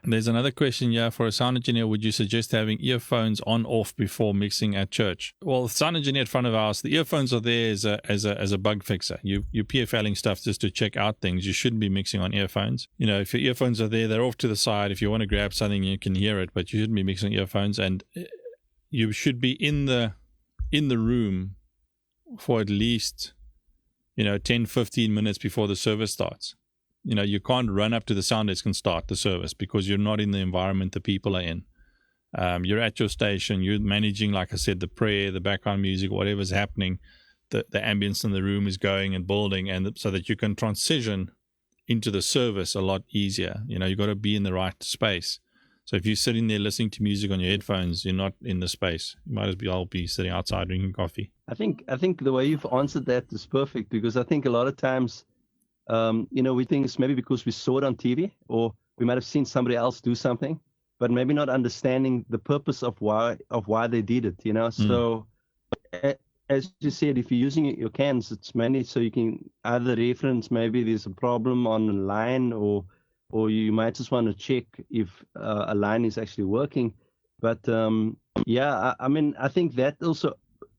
There's another question here for a sound engineer. Would you suggest having earphones on off before mixing at church? Well, the sound engineer at front of house, the earphones are there as a bug fixer. You're PFLing stuff just to check out things. You shouldn't be mixing on earphones. If your earphones are there, they're off to the side. If you want to grab something, you can hear it, but you shouldn't be mixing earphones. And you should be in the room for at least 10-15 minutes before the service starts. You can't run up to the sound desk and start the service because you're not in the environment the people are in. You're at your station, you're managing, like I said, the prayer, the background music, whatever's happening, the ambience in the room is going and building, and so that you can transition into the service a lot easier. You've got to be in the right space. So if you're sitting there listening to music on your headphones, you're not in the space. You might as well be sitting outside drinking coffee. I think the way you've answered that is perfect, because I think a lot of times, we think it's maybe because we saw it on TV, or we might have seen somebody else do something, but maybe not understanding the purpose of why they did it. So as you said, if you're using your cans, it's mainly so you can either reference maybe there's a problem on the line, or you might just want to check if a line is actually working. But I think that also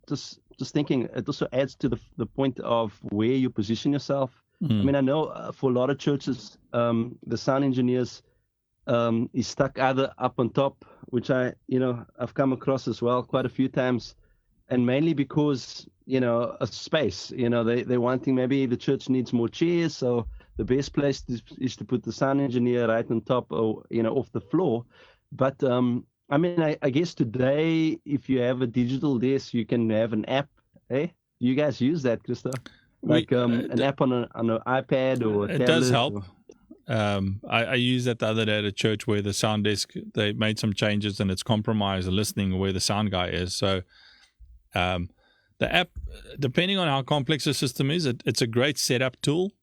just thinking, it also adds to the point of where you position yourself. I mean, I know for a lot of churches, the sound engineers is stuck either up on top, which I've come across as well quite a few times, and mainly because a space. They're wanting, maybe the church needs more chairs, so the best place is to put the sound engineer right on top, or off the floor. But I guess today, if you have a digital desk, you can have an app. Do you guys use that, Cristo? Like an app on an iPad or a tablet? It does help. I used that the other day at a church where the sound desk, they made some changes and it's compromised listening where the sound guy is. So the app, depending on how complex the system is, it's a great setup tool.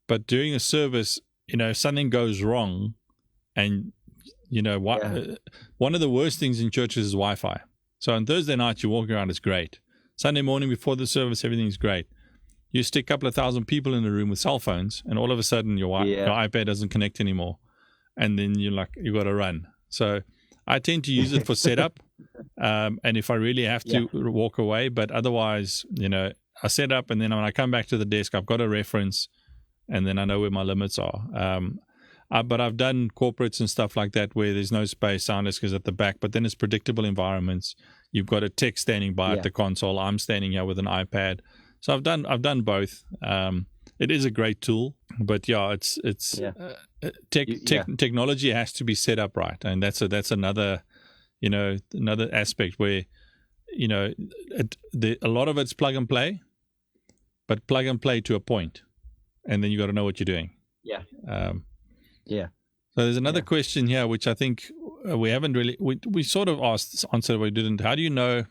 But during a service, if something goes wrong, and one of the worst things in churches is Wi-Fi. So on Thursday night, you walk around, it's great. Sunday morning before the service, everything's great. You stick a couple of thousand people in a room with cell phones, and all of a sudden your iPad doesn't connect anymore. And then you got to run. So I tend to use it for setup. And if I really have to walk away, but otherwise, I set up, and then when I come back to the desk, I've got a reference, and then I know where my limits are. But I've done corporates and stuff like that where there's no space, sound desk is at the back, but then it's predictable environments. You've got a tech standing by at the console. I'm standing here with an iPad. So I've done both. It is a great tool, but technology has to be set up right, and that's another another aspect where a lot of it's plug and play, but plug and play to a point, and then you got to know what you're doing. So there's another question here, which I think we haven't really we sort of answered, but we didn't. How do you know?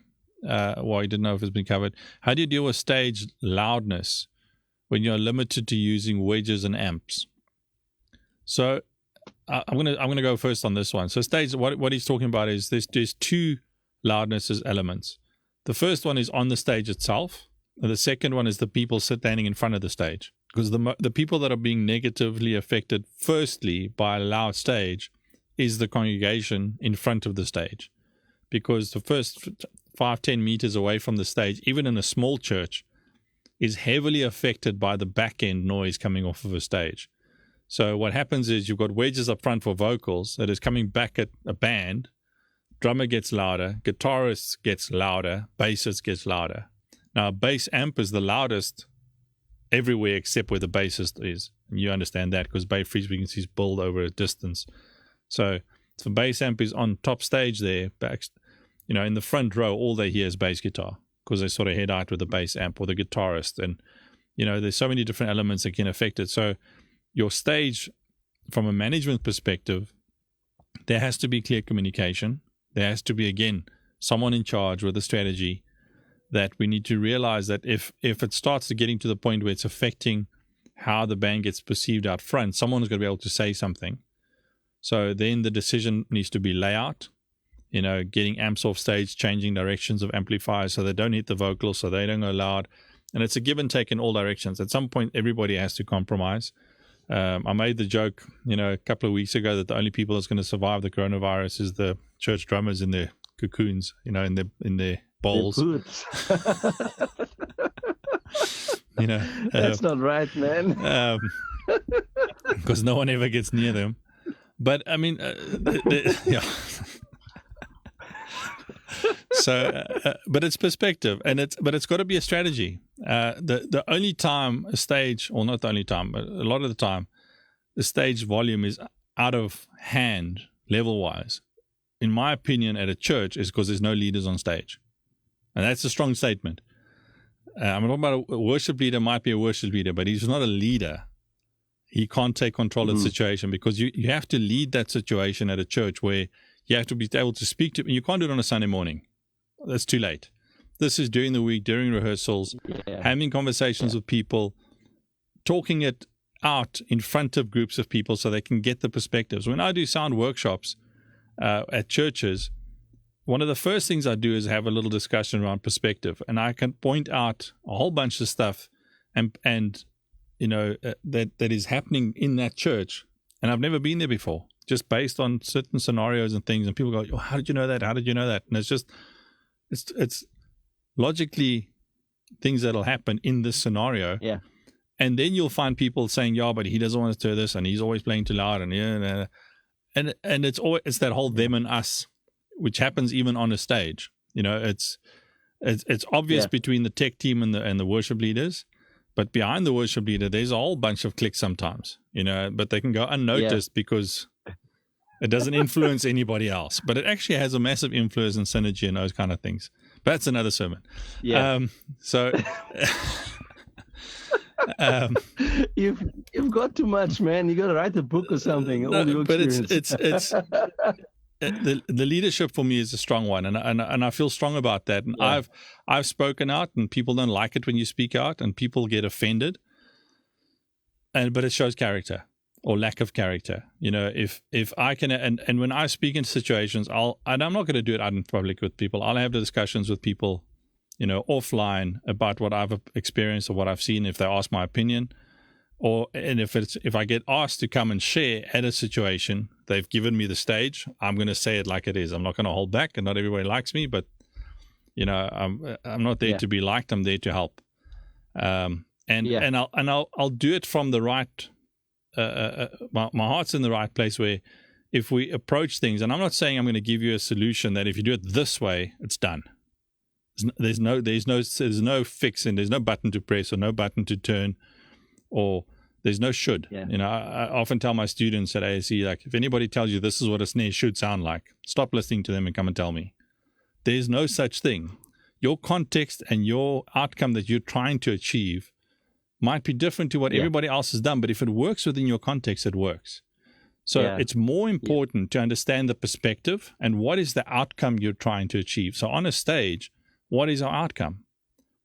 You didn't know if it's been covered. How do you deal with stage loudness when you're limited to using wedges and amps? So I'm gonna go first on this one. So stage, what he's talking about is there's two loudnesses elements. The first one is on the stage itself, and the second one is the people standing in front of the stage. Because the people that are being negatively affected firstly by a loud stage is the congregation in front of the stage. Because the first 5-10 meters away from the stage, even in a small church, is heavily affected by the back end noise coming off of a stage. So what happens is you've got wedges up front for vocals that is coming back at a band, drummer gets louder, guitarist gets louder, bassist gets louder. Now a bass amp is the loudest everywhere except where the bassist is. And you understand that because bass frequencies build over a distance. So if a bass amp is on top stage there, back, in the front row, all they hear is bass guitar because they sort of head out with the bass amp or the guitarist. And, there's so many different elements that can affect it. So your stage, from a management perspective, there has to be clear communication. There has to be, again, someone in charge with a strategy that we need to realize that if it starts to getting to the point where it's affecting how the band gets perceived out front, someone is going to be able to say something. So then the decision needs to be layout, getting amps off stage, changing directions of amplifiers so they don't hit the vocals, so they don't go loud. And it's a give and take in all directions. At some point, everybody has to compromise. I made the joke, a couple of weeks ago that the only people that's going to survive the coronavirus is the church drummers in their cocoons, in their bowls. That's not right, man. Because no one ever gets near them. But I mean, So, but it's perspective, and it's got to be a strategy. The only time a stage, or not the only time, but a lot of the time, the stage volume is out of hand level wise, in my opinion, at a church, is because there's no leaders on stage, and that's a strong statement. I'm talking about a worship leader. Might be a worship leader, but he's not a leader. He can't take control of the situation, because you have to lead that situation at a church where you have to be able to speak to. You can't do it on a Sunday morning. That's too late. This is during the week, during rehearsals, having conversations with people, talking it out in front of groups of people so they can get the perspectives. When I do sound workshops at churches, one of the first things I do is have a little discussion around perspective, and I can point out a whole bunch of stuff and you know, that is happening in that church, and I've never been there before, just based on certain scenarios and things, and people go, oh, how did you know that? How did you know that? And it's just, it's logically things that'll happen in this scenario. Yeah. And then you'll find people saying, yeah, but he doesn't want to do this, and he's always playing too loud, and it's always, it's that whole them and us, which happens even on a stage. You know, it's obvious between the tech team and the worship leaders. But behind the worship leader, there's a whole bunch of clicks sometimes, you know, but they can go unnoticed because it doesn't influence anybody else. But it actually has a massive influence and synergy and those kind of things. But that's another sermon. Yeah. You've got too much, man. You got to write a book or something. But it's the leadership for me is a strong one, and I feel strong about that. And I've spoken out, and people don't like it when you speak out, and people get offended. But it shows character or lack of character. You know, if I can, and when I speak in situations, I'm not going to do it out in public with people. I'll have the discussions with people offline about what I've experienced or what I've seen if they ask my opinion. And if I get asked to come and share at a situation, they've given me the stage, I'm going to say it like it is. I'm not going to hold back, and not everybody likes me, but I'm not there to be liked. I'm there to help. And I'll do it from the right. My heart's in the right place where if we approach things, and I'm not saying I'm going to give you a solution that if you do it this way, it's done. There's no fix, and there's no button to press or no button to turn, or there's no should. I often tell my students at ASE, like, if anybody tells you this is what a snare should sound like, stop listening to them and come and tell me. There's no such thing. Your context and your outcome that you're trying to achieve might be different to what everybody else has done, but if it works within your context, it works. So it's more important to understand the perspective and what is the outcome you're trying to achieve. So on a stage, what is our outcome?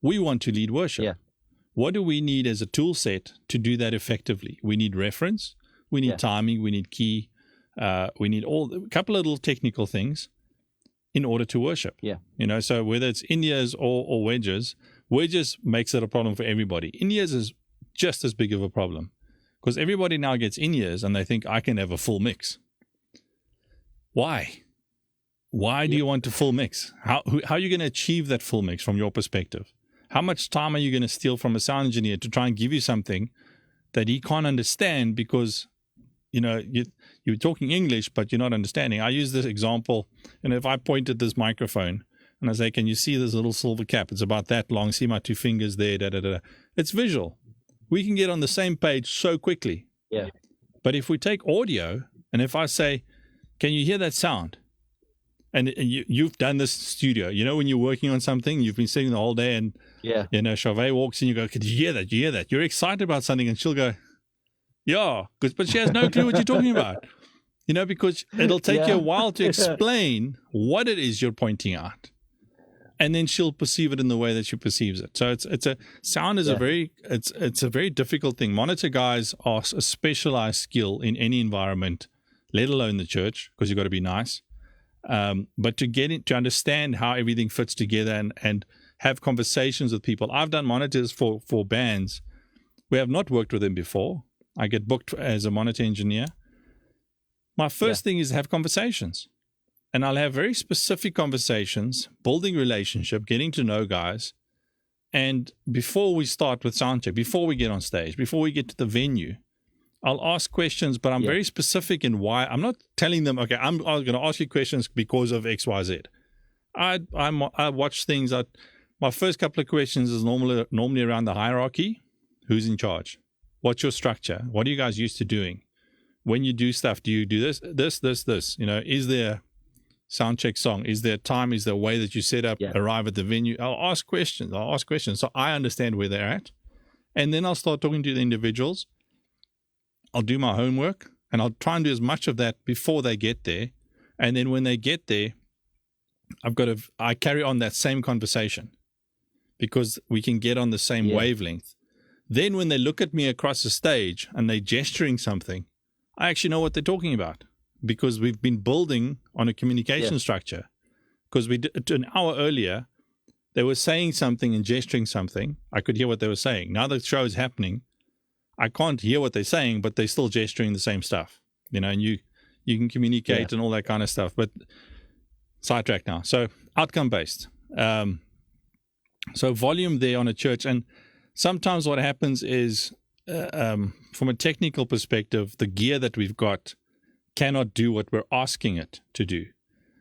We want to lead worship. What do we need as a tool set to do that effectively? We need reference, we need timing, we need key, we need a couple of little technical things in order to worship. So whether it's in-ears or wedges makes it a problem for everybody. In-ears is just as big of a problem because everybody now gets in-ears and they think I can have a full mix. Why? Why do you want a full mix? How are you going to achieve that full mix from your perspective? How much time are you going to steal from a sound engineer to try and give you something that he can't understand because, you're talking English, but you're not understanding? I use this example, and if I point at this microphone and I say, can you see this little silver cap? It's about that long. See my two fingers there, It's visual. We can get on the same page so quickly. But if we take audio, and if I say, can you hear that sound? And you've done this studio. When you're working on something, you've been sitting the whole day, and Chauvet walks in, you go, "Did you hear that? Did you hear that?" You're excited about something, and she'll go, "Yeah," but she has no clue what you're talking about. Because it'll take you a while to explain what it is you're pointing out, and then she'll perceive it in the way that she perceives it. So sound is a very difficult thing. Monitor guys are a specialized skill in any environment, let alone the church, because you've got to be nice. But to understand how everything fits together and have conversations with people. I've done monitors for bands. We have not worked with them before. I get booked as a monitor engineer. My first thing is have conversations. And I'll have very specific conversations, building relationship, getting to know guys. And before we start with soundcheck, before we get on stage, before we get to the venue, I'll ask questions, but I'm very specific in why. I'm not telling them, okay, I'm going to ask you questions because of X, Y, Z. I watch things. My first couple of questions is normally around the hierarchy. Who's in charge? What's your structure? What are you guys used to doing? When you do stuff, do you do this? Is there sound check song? Is there time? Is there a way that you set up, arrive at the venue? I'll ask questions. So I understand where they're at. And then I'll start talking to the individuals. I'll do my homework, and I'll try and do as much of that before they get there. And then when they get there, I carry on that same conversation because we can get on the same wavelength. Then when they look at me across the stage and they're gesturing something, I actually know what they're talking about because we've been building on a communication structure. Because an hour earlier, they were saying something and gesturing something. I could hear what they were saying. Now the show is happening. I can't hear what they're saying, but they're still gesturing the same stuff, and you can communicate and all that kind of stuff. But sidetrack now. So outcome-based. So volume there on a church. And sometimes what happens is, from a technical perspective, the gear that we've got cannot do what we're asking it to do.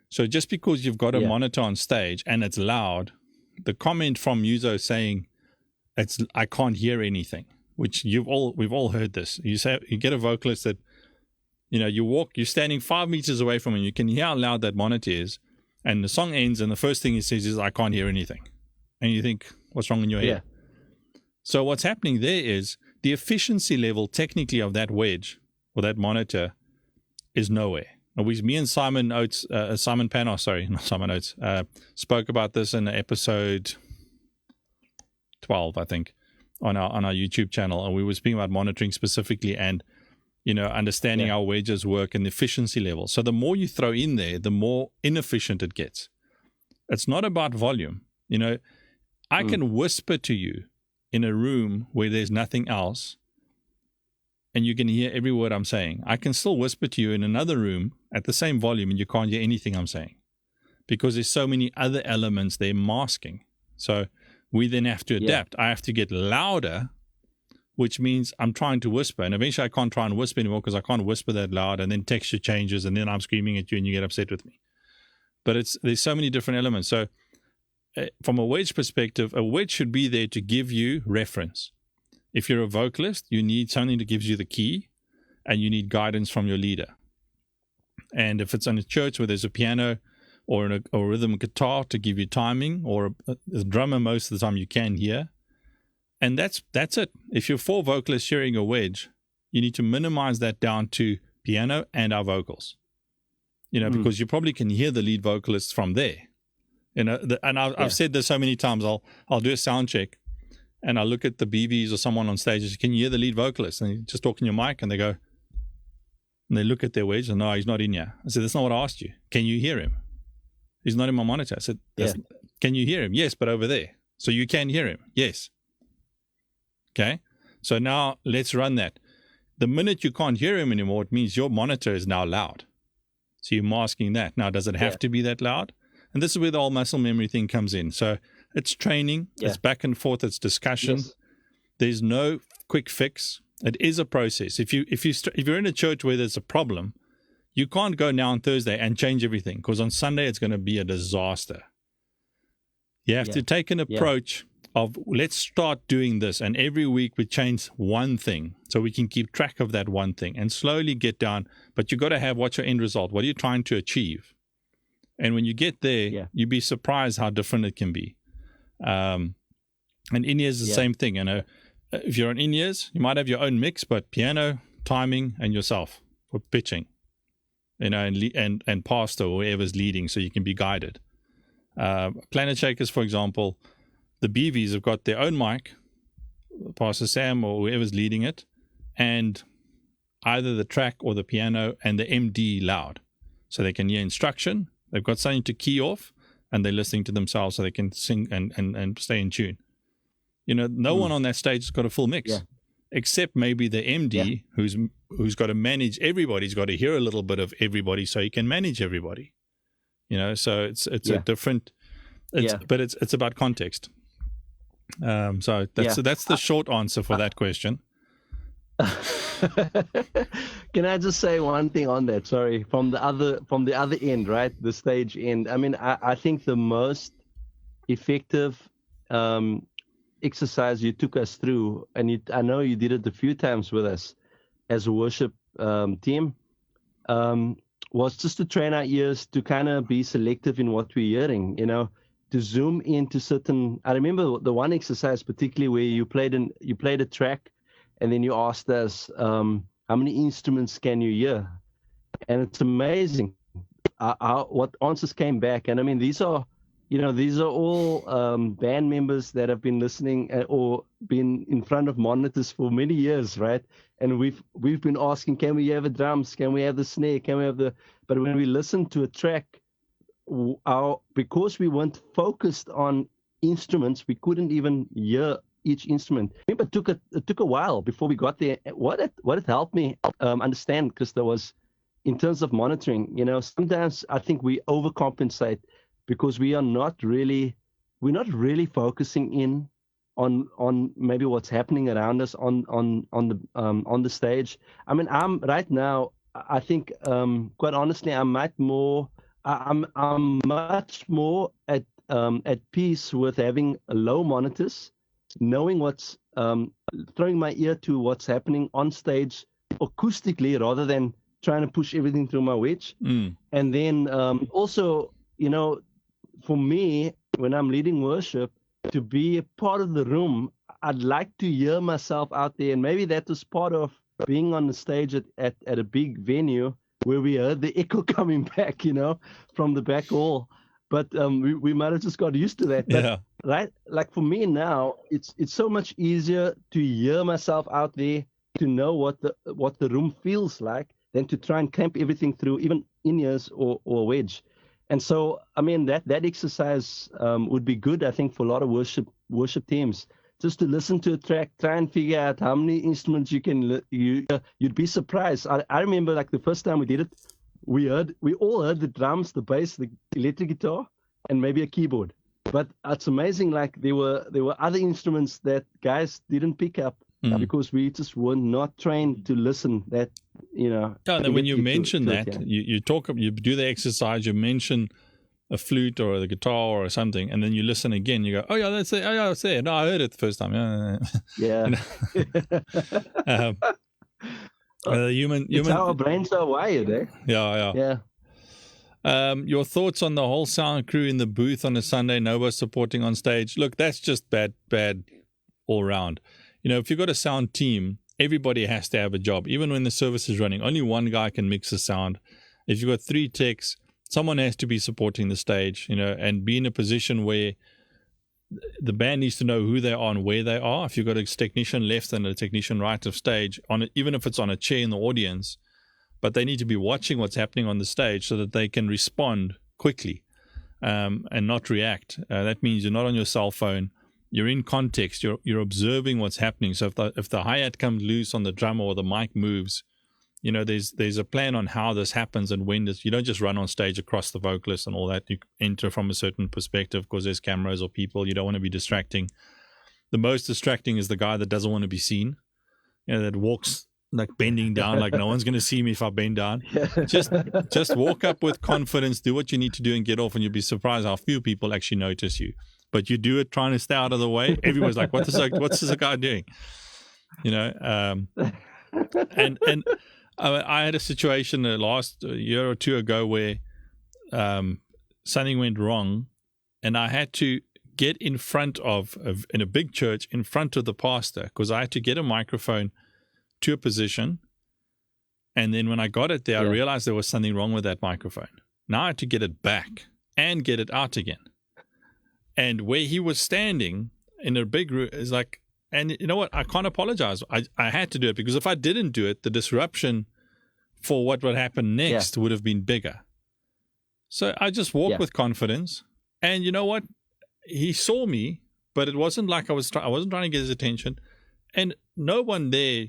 So just because you've got a monitor on stage and it's loud, the comment from Yuzo saying, I can't hear anything. Which we've all heard this. You get a vocalist that, you're standing 5 meters away from him, you can hear how loud that monitor is, and the song ends, and the first thing he says is, I can't hear anything. And you think, what's wrong in your head? So what's happening there is the efficiency level technically of that wedge or that monitor is nowhere. Me and Simon Panos, not Simon Oates, spoke about this in episode 12, I think. On our YouTube channel, and we were speaking about monitoring specifically and understanding how wedges work and the efficiency level. So the more you throw in there, the more inefficient it gets. It's not about volume. I can whisper to you in a room where there's nothing else, and you can hear every word I'm saying. I can still whisper to you in another room at the same volume, and you can't hear anything I'm saying, because there's so many other elements they're masking. So we then have to adapt. I have to get louder, which means I'm trying to whisper, and eventually I can't try and whisper anymore because I can't whisper that loud, and then texture changes, and then I'm screaming at you and you get upset with me. But there's so many different elements. So from a wedge perspective, a wedge should be there to give you reference. If you're a vocalist, you need something that gives you the key, and you need guidance from your leader. And if it's in a church where there's a piano or a rhythm guitar to give you timing, or a drummer most of the time you can hear, and that's it. If you're 4 vocalists sharing a wedge, you need to minimize that down to piano and our vocals. Because you probably can hear the lead vocalists from there. I've said this so many times. I'll do a sound check, and I look at the BVs or someone on stage and say, "Can you hear the lead vocalist?" And you just talk in your mic, and they go, and they look at their wedge, and no, he's not in here. I said, "That's not what I asked you. Can you hear him? He's not in my monitor." I said, "Can you hear him?" "Yes, but over there." "So you can hear him?" "Yes." Okay, so now let's run that. The minute you can't hear him anymore, it means your monitor is now loud. So you're masking that. Now, does it have to be that loud? And this is where the whole muscle memory thing comes in. So it's training, it's back and forth, it's discussion. Yes. There's no quick fix. It is a process. If you're in a church where there's a problem, you can't go now on Thursday and change everything, because on Sunday it's going to be a disaster. You have to take an approach of, let's start doing this, and every week we change one thing so we can keep track of that one thing and slowly get down. But you got to have, what's your end result? What are you trying to achieve? And when you get there, you'd be surprised how different it can be. And in-ears is the same thing. If you're on in-ears, you might have your own mix, but piano, timing, and yourself for pitching, and pastor or whoever's leading, so you can be guided. Planet Shakers, for example, the BVs have got their own mic, Pastor Sam or whoever's leading it, and either the track or the piano and the MD loud, so they can hear instruction. They've got something to key off, and they're listening to themselves so they can sing and stay in tune. No one on that stage has got a full mix, except maybe the MD who's got to manage everybody. He's got to hear a little bit of everybody so he can manage everybody. So it's a different. But it's about context. So that's the short answer for that question. Can I just say one thing on that? Sorry, from the other end, right? The stage end. I mean, I think the most effective exercise you took us through, and I know you did it a few times with us as a worship team, was just to train our ears to kind of be selective in what we're hearing. To zoom into certain. I remember the one exercise particularly where you played a track, and then you asked us, how many instruments can you hear? And it's amazing what answers came back. And I mean, these are all band members that have been listening or been in front of monitors for many years, right? And we've been asking, can we have the drums? Can we have the snare? Can we have but when we listen to a track, because we weren't focused on instruments, we couldn't even hear each instrument. I remember it took a while before we got there. What it helped me understand, Cristo, was in terms of monitoring. Sometimes I think we overcompensate because we're not really focusing in on maybe what's happening around us on the stage. I mean, I'm right now. I think quite honestly, I'm much more at peace with having low monitors, knowing what's throwing my ear to what's happening on stage acoustically rather than trying to push everything through my wedge. And then also, for me, when I'm leading worship, to be a part of the room, I'd like to hear myself out there. And maybe that was part of being on the stage at a big venue where we heard the echo coming back, from the back hall. But we might have just got used to that. But, right? Like for me now, it's so much easier to hear myself out there, to know what the room feels like, than to try and clamp everything through, even in-ears or wedge. And so, I mean, that exercise would be good, I think, for a lot of worship worship teams, just to listen to a track, try and figure out how many instruments you can. You'd be surprised. I remember like the first time we did it, we all heard the drums, the bass, the electric guitar, and maybe a keyboard. But it's amazing. Like there were other instruments that guys didn't pick up because we just were not trained to listen. That Yeah, and then when you mention that, you do the exercise. You mention a flute or the guitar or something, and then you listen again. You go, oh yeah, that's it. Oh yeah, it's there. No, I heard it the first time. Yeah. It's how our brains are wired, eh? Yeah. Your thoughts on the whole sound crew in the booth on a Sunday, nobody supporting on stage? Look, that's just bad all round. If you've got a sound team, everybody has to have a job. Even when the service is running, only one guy can mix the sound. If you've got 3 techs, someone has to be supporting the stage, and be in a position where the band needs to know who they are and where they are. If you've got a technician left and a technician right of stage, even if it's on a chair in the audience, but they need to be watching what's happening on the stage so that they can respond quickly and not react. That means you're not on your cell phone. You're in context. You're observing what's happening. So if the hi-hat comes loose on the drum or the mic moves, there's a plan on how this happens and when you don't just run on stage across the vocalist and all that. You enter from a certain perspective because there's cameras or people. You don't want to be distracting. The most distracting is the guy that doesn't want to be seen, that walks like bending down, like no one's going to see me if I bend down. Just walk up with confidence, do what you need to do and get off, and you'll be surprised how few people actually notice you. But you do it trying to stay out of the way. Everyone's like, what's this guy doing? And I had a situation the last year or 2 ago where something went wrong, and I had to get in front of in a big church, in front of the pastor, because I had to get a microphone to a position, and then when I got it there, I realized there was something wrong with that microphone. Now I had to get it back and get it out again. And where he was standing in a big room is like, and you know what? I can't apologize. I had to do it, because if I didn't do it, the disruption for what would happen next would have been bigger. So I just walked with confidence, and you know what? He saw me, but it wasn't like I wasn't trying to get his attention, and no one there.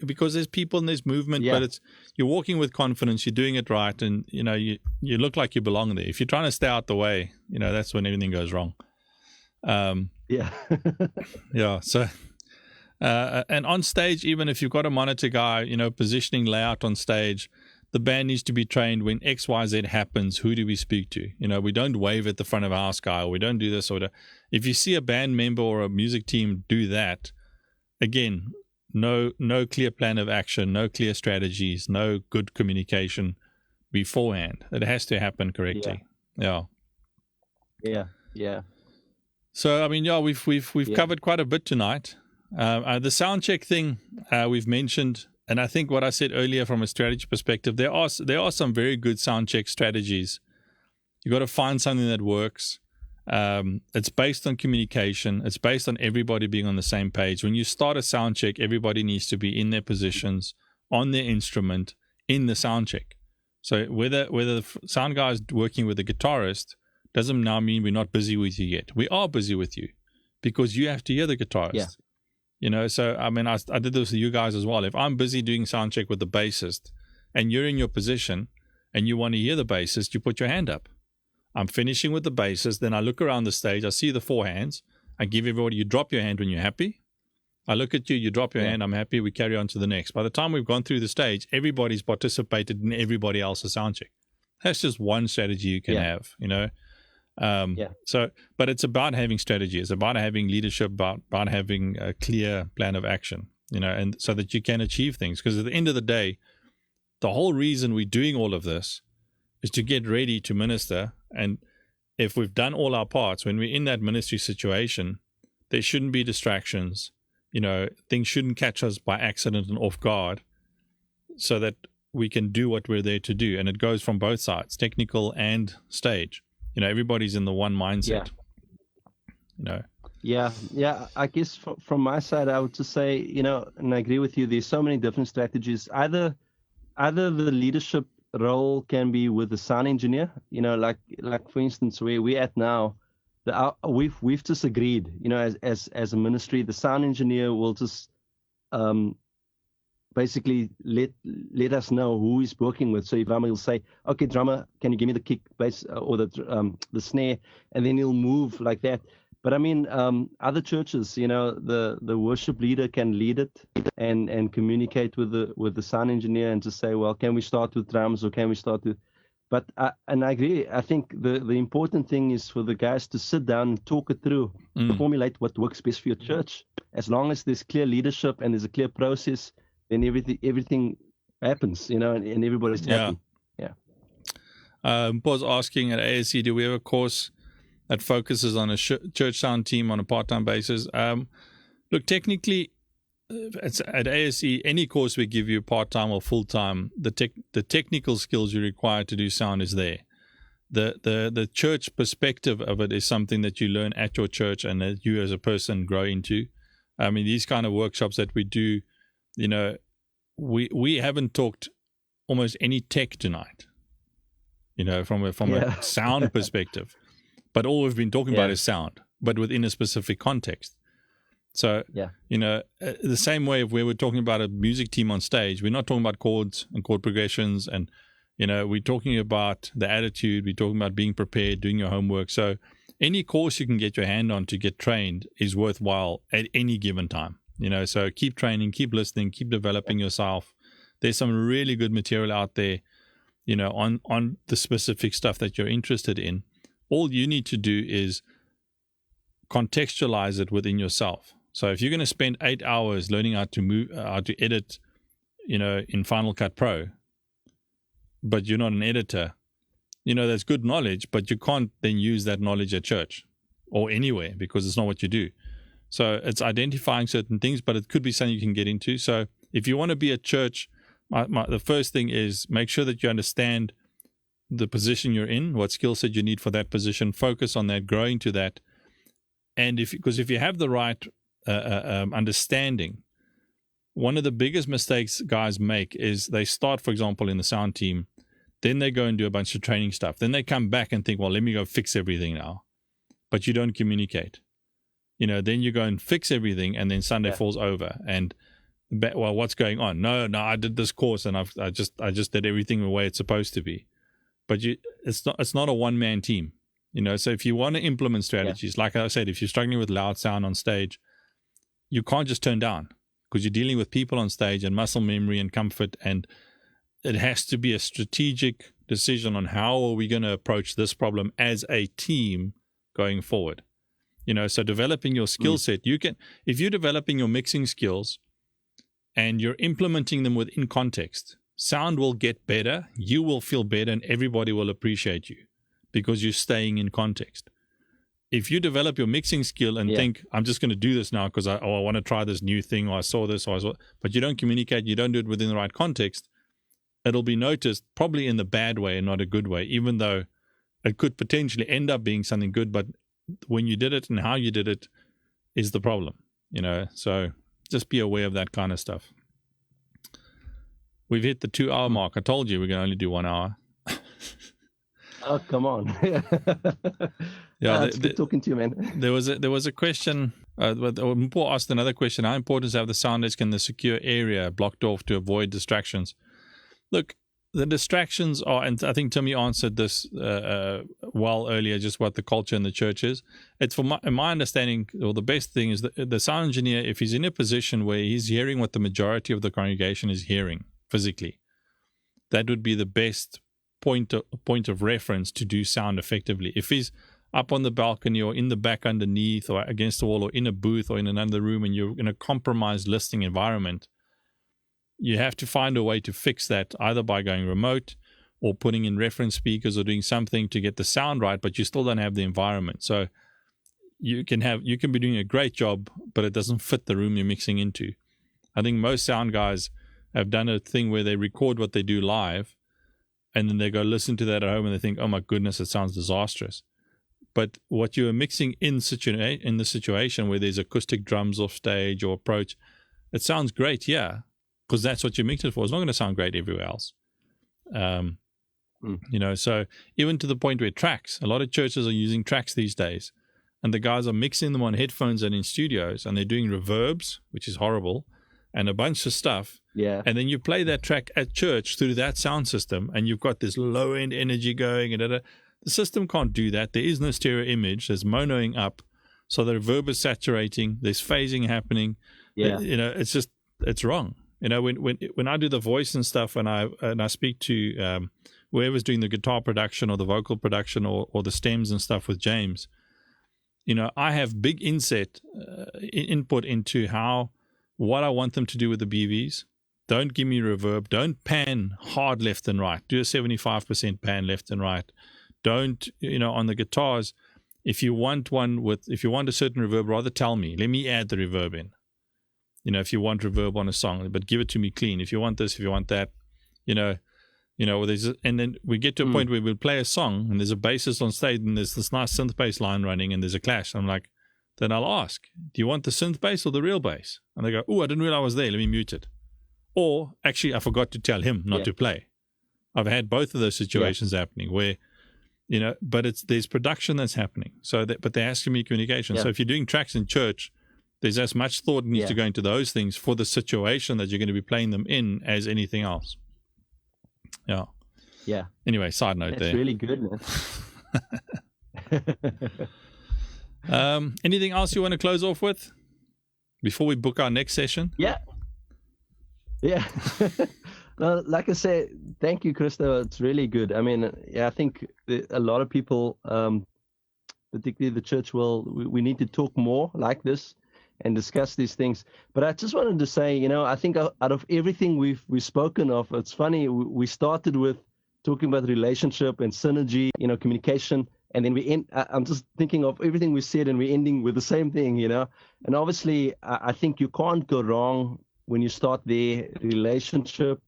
Because there's people and there's movement, but you're walking with confidence, you're doing it right, and you look like you belong there. If you're trying to stay out the way, that's when everything goes wrong. So and on stage, even if you've got a monitor guy, positioning layout on stage, the band needs to be trained when XYZ happens. Who do we speak to? We don't wave at the front of our guy, or we don't do this or that. If you see a band member or a music team do that, again, no clear plan of action, no clear strategies, no good communication beforehand. It has to happen correctly. Yeah. So we've covered quite a bit tonight. The sound check thing we've mentioned, and I think what I said earlier from a strategy perspective, there are some very good sound check strategies. You got to find something that works. It's based on communication. It's based on everybody being on the same page. When you start a sound check, everybody needs to be in their positions, on their instrument, in the sound check. So whether the sound guy is working with the guitarist doesn't now mean we're not busy with you yet. We are busy with you, because you have to hear the guitarist. So I did this with you guys as well. If I'm busy doing sound check with the bassist and you're in your position and you want to hear the bassist, you put your hand up. I'm finishing with the bassist, then I look around the stage, I see the 4 hands, I give everybody, you drop your hand when you're happy. I look at you, you drop your hand, I'm happy, we carry on to the next. By the time we've gone through the stage, everybody's participated in everybody else's sound check. That's just one strategy you can have, So, but it's about having strategy. It's about having leadership, about having a clear plan of action, and so that you can achieve things. Because at the end of the day, the whole reason we're doing all of this is to get ready to minister. And if we've done all our parts, when we're in that ministry situation, there shouldn't be distractions. Things shouldn't catch us by accident and off guard, so that we can do what we're there to do. And it goes from both sides, technical and stage. Everybody's in the one mindset. I guess from my side, I would just say, and I agree with you, there's so many different strategies. Either the leadership role can be with the sound engineer, like for instance, where we're at now, we've just agreed, as a ministry, the sound engineer will just basically let us know who he's working with. So if drummer will say, okay, drummer, can you give me the kick, bass, or the snare, and then he'll move like that. But I mean, other churches, the worship leader can lead it and communicate with the sound engineer and just say, well, can we start with drums or can we start with? But I agree. I think the important thing is for the guys to sit down and talk it through, formulate what works best for your church. As long as there's clear leadership and there's a clear process, then everything happens, and everybody's happy. Yeah. Paul's asking at ASC, do we have a course that focuses on a church sound team on a part-time basis? Look, technically, it's at ASE, any course we give you part-time or full-time, the technical skills you require to do sound is there. The church perspective of it is something that you learn at your church and that you as a person grow into. I mean, these kind of workshops that we do, we haven't talked almost any tech tonight, from a sound perspective. But all we've been talking about is sound, but within a specific context. So, the same way if we were talking about a music team on stage, we're not talking about chords and chord progressions and, we're talking about the attitude, we're talking about being prepared, doing your homework. So any course you can get your hand on to get trained is worthwhile at any given time, so keep training, keep listening, keep developing yourself. There's some really good material out there, on the specific stuff that you're interested in. All you need to do is contextualize it within yourself. So if you're going to spend 8 hours learning how to edit, in Final Cut Pro, but you're not an editor, that's good knowledge, but you can't then use that knowledge at church or anywhere because it's not what you do. So it's identifying certain things, but it could be something you can get into. So if you want to be at church, the first thing is make sure that you understand the position you're in, what skill set you need for that position, focus on that, growing to that. And because if you have the right understanding, one of the biggest mistakes guys make is they start, for example, in the sound team, then they go and do a bunch of training stuff. Then they come back and think, well, let me go fix everything now. But you don't communicate. Then you go and fix everything and then Sunday falls over. And, well, what's going on? No, I did this course and I just did everything the way it's supposed to be. But it's not a one-man team. So if you want to implement strategies, like I said, if you're struggling with loud sound on stage, you can't just turn down because you're dealing with people on stage and muscle memory and comfort, and it has to be a strategic decision on how are we going to approach this problem as a team going forward. So developing your skill set, if you're developing your mixing skills and you're implementing them within context, sound will get better, you will feel better, and everybody will appreciate you because you're staying in context. If you develop your mixing skill and think, I'm just going to do this now because I want to try this new thing, or I saw this, but you don't communicate, you don't do it within the right context, it'll be noticed probably in the bad way and not a good way, even though it could potentially end up being something good, but when you did it and how you did it is the problem, so just be aware of that kind of stuff. We've hit the 2-hour mark. I told you we're going to only do 1 hour. Oh, come on. It's good talking to you, man. There was a question. Paul asked another question. How important is to have the sound desk in the secure area blocked off to avoid distractions? Look, the distractions are, and I think Timmy answered this well earlier, just what the culture in the church is. It's in my understanding, or the best thing is that the sound engineer, if he's in a position where he's hearing what the majority of the congregation is hearing physically, that would be the best point of reference to do sound effectively. If he's up on the balcony or in the back underneath or against the wall or in a booth or in another room and you're in a compromised listening environment, you have to find a way to fix that, either by going remote or putting in reference speakers or doing something to get the sound right, but you still don't have the environment. So you can be doing a great job, but it doesn't fit the room you're mixing into. I think most sound guys have done a thing where they record what they do live and then they go listen to that at home and they think, oh my goodness, it sounds disastrous. But what you are mixing in the situation where there's acoustic drums off stage or approach, it sounds great, because that's what you mixed it for. It's not going to sound great everywhere else. So even to the point where tracks, a lot of churches are using tracks these days. and the guys are mixing them on headphones and in studios, and they're doing reverbs, which is horrible, and a bunch of stuff. Yeah. And then you play that track at church through that sound system, and you've got this low-end energy going, and the system can't do that. There is no stereo image. There's monoing up, so the reverb is saturating. There's phasing happening. Yeah. It's wrong. When I do the voice and stuff, and I speak to whoever's doing the guitar production or the vocal production or the stems and stuff with James, I have big input into what I want them to do with the BVs. Don't give me reverb. Don't pan hard left and right. Do a 75% pan left and right. Don't, on the guitars, if you want a certain reverb, rather tell me. Let me add the reverb in. If you want reverb on a song, but give it to me clean. If you want this, if you want that, and then we get to a point where we'll play a song and there's a bassist on stage and there's this nice synth bass line running and there's a clash. I'm like, then I'll ask, do you want the synth bass or the real bass? And they go, oh, I didn't realize I was there. Let me mute it. Or actually, I forgot to tell him not to play. I've had both of those situations happening where, but there's production that's happening. But there has to be communication. So if you're doing tracks in church, there's as much thought needs to go into those things for the situation that you're going to be playing them in as anything else. Yeah. Yeah. Anyway, side note That's there. really good, man. Anything else you want to close off with before we book our next session? Yeah. Well, like I said, thank you, Cristo. It's really good. I mean, I think a lot of people, particularly the church world, we need to talk more like this and discuss these things. But I just wanted to say, I think out of everything we've spoken of, it's funny, we started with talking about relationship and synergy, communication, and then I'm just thinking of everything we said and we're ending with the same thing, And obviously, I think you can't go wrong when you start there. Relationship,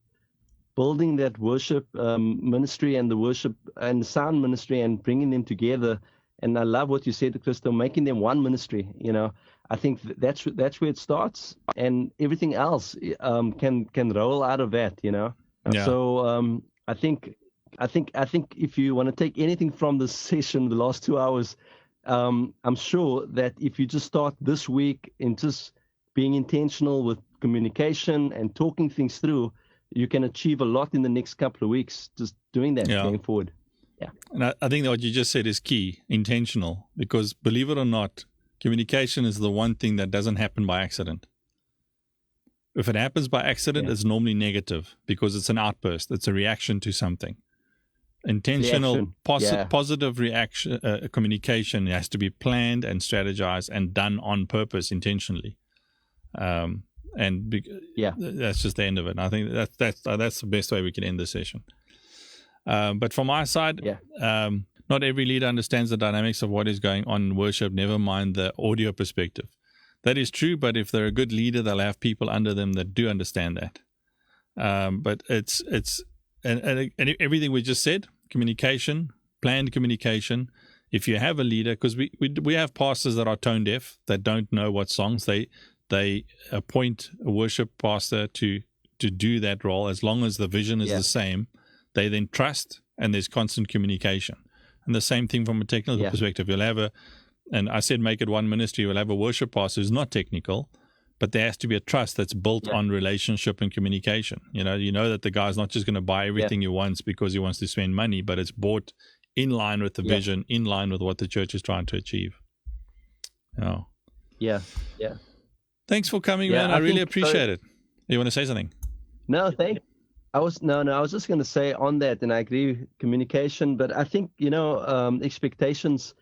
building that worship ministry and the worship and the sound ministry and bringing them together. And I love what you said, Cristo, making them one ministry, I think that's where it starts, and everything else can roll out of that, Yeah. So I think if you want to take anything from this session, the last 2 hours, I'm sure that if you just start this week in just being intentional with communication and talking things through, you can achieve a lot in the next couple of weeks just doing that going forward. Yeah. And I think that what you just said is key, intentional, because believe it or not, communication is the one thing that doesn't happen by accident. If it happens by accident, it's normally negative because it's an outburst. It's a reaction to something. Intentional, positive reaction, communication has to be planned and strategized and done on purpose intentionally. That's just the end of it. I think that's the best way we can end the session. But from my side, not every leader understands the dynamics of what is going on in worship, never mind the audio perspective. That is true, but if they're a good leader, they'll have people under them that do understand that. But it's everything we just said, communication, planned communication. If you have a leader, because we have pastors that are tone deaf, that don't know what songs, they appoint a worship pastor to do that role as long as the vision is the same. They then trust, and there's constant communication. And the same thing from a technical perspective. You'll have and I said make it one ministry, you'll have a worship pastor who's not technical, but there has to be a trust that's built on relationship and communication. You know that the guy's not just going to buy everything he wants because he wants to spend money, but it's bought in line with the vision, in line with what the church is trying to achieve. Thanks for coming, man. I really appreciate it. You want to say something? No, I was just going to say on that, and I agree with communication, but I think, expectations,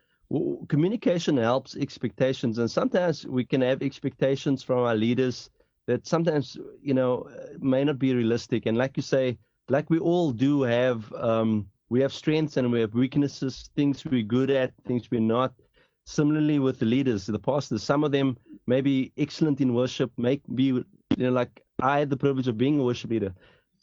communication helps expectations. And sometimes we can have expectations from our leaders that sometimes, may not be realistic. And like you say, like we all do have, we have strengths and we have weaknesses, things we're good at, things we're not. Similarly with the leaders, the pastors, some of them may be excellent in worship, may be, like I had the privilege of being a worship leader.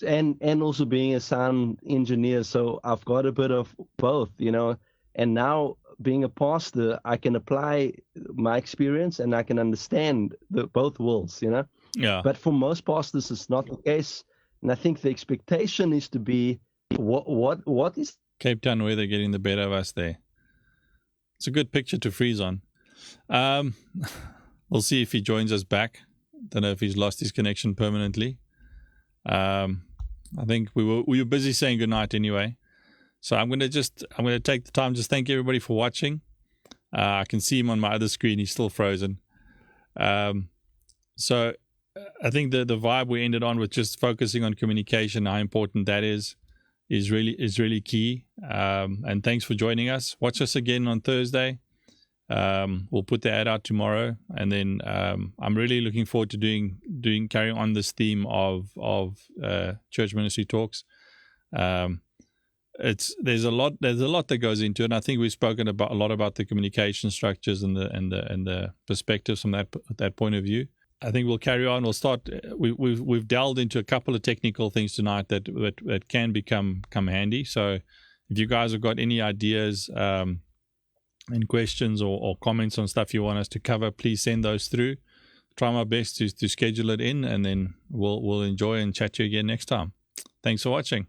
And also being a sound engineer, so I've got a bit of both, and now being a pastor, I can apply my experience and I can understand both worlds, But for most pastors, it's not the case, and I think the expectation is to be what is Cape Town weather getting the better of us there. It's a good picture to freeze on. We'll see if he joins us back. Don't know if he's lost his connection permanently. I think we were busy saying goodnight anyway. So I'm gonna take the time to just thank everybody for watching. I can see him on my other screen. He's still frozen. So I think the vibe we ended on with just focusing on communication, how important that is really key. And thanks for joining us. Watch us again on Thursday. We'll put the ad out tomorrow, and then I'm really looking forward to carrying on this theme of church ministry talks. There's a lot that goes into it, and I think we've spoken a lot about the communication structures and the perspectives from that point of view. I think we'll carry on. We'll start. We've delved into a couple of technical things tonight that can become handy. So if you guys have got any ideas and questions or comments on stuff you want us to cover, please send those through. Try my best to schedule it in, and then we'll enjoy and chat to you again next time. Thanks for watching.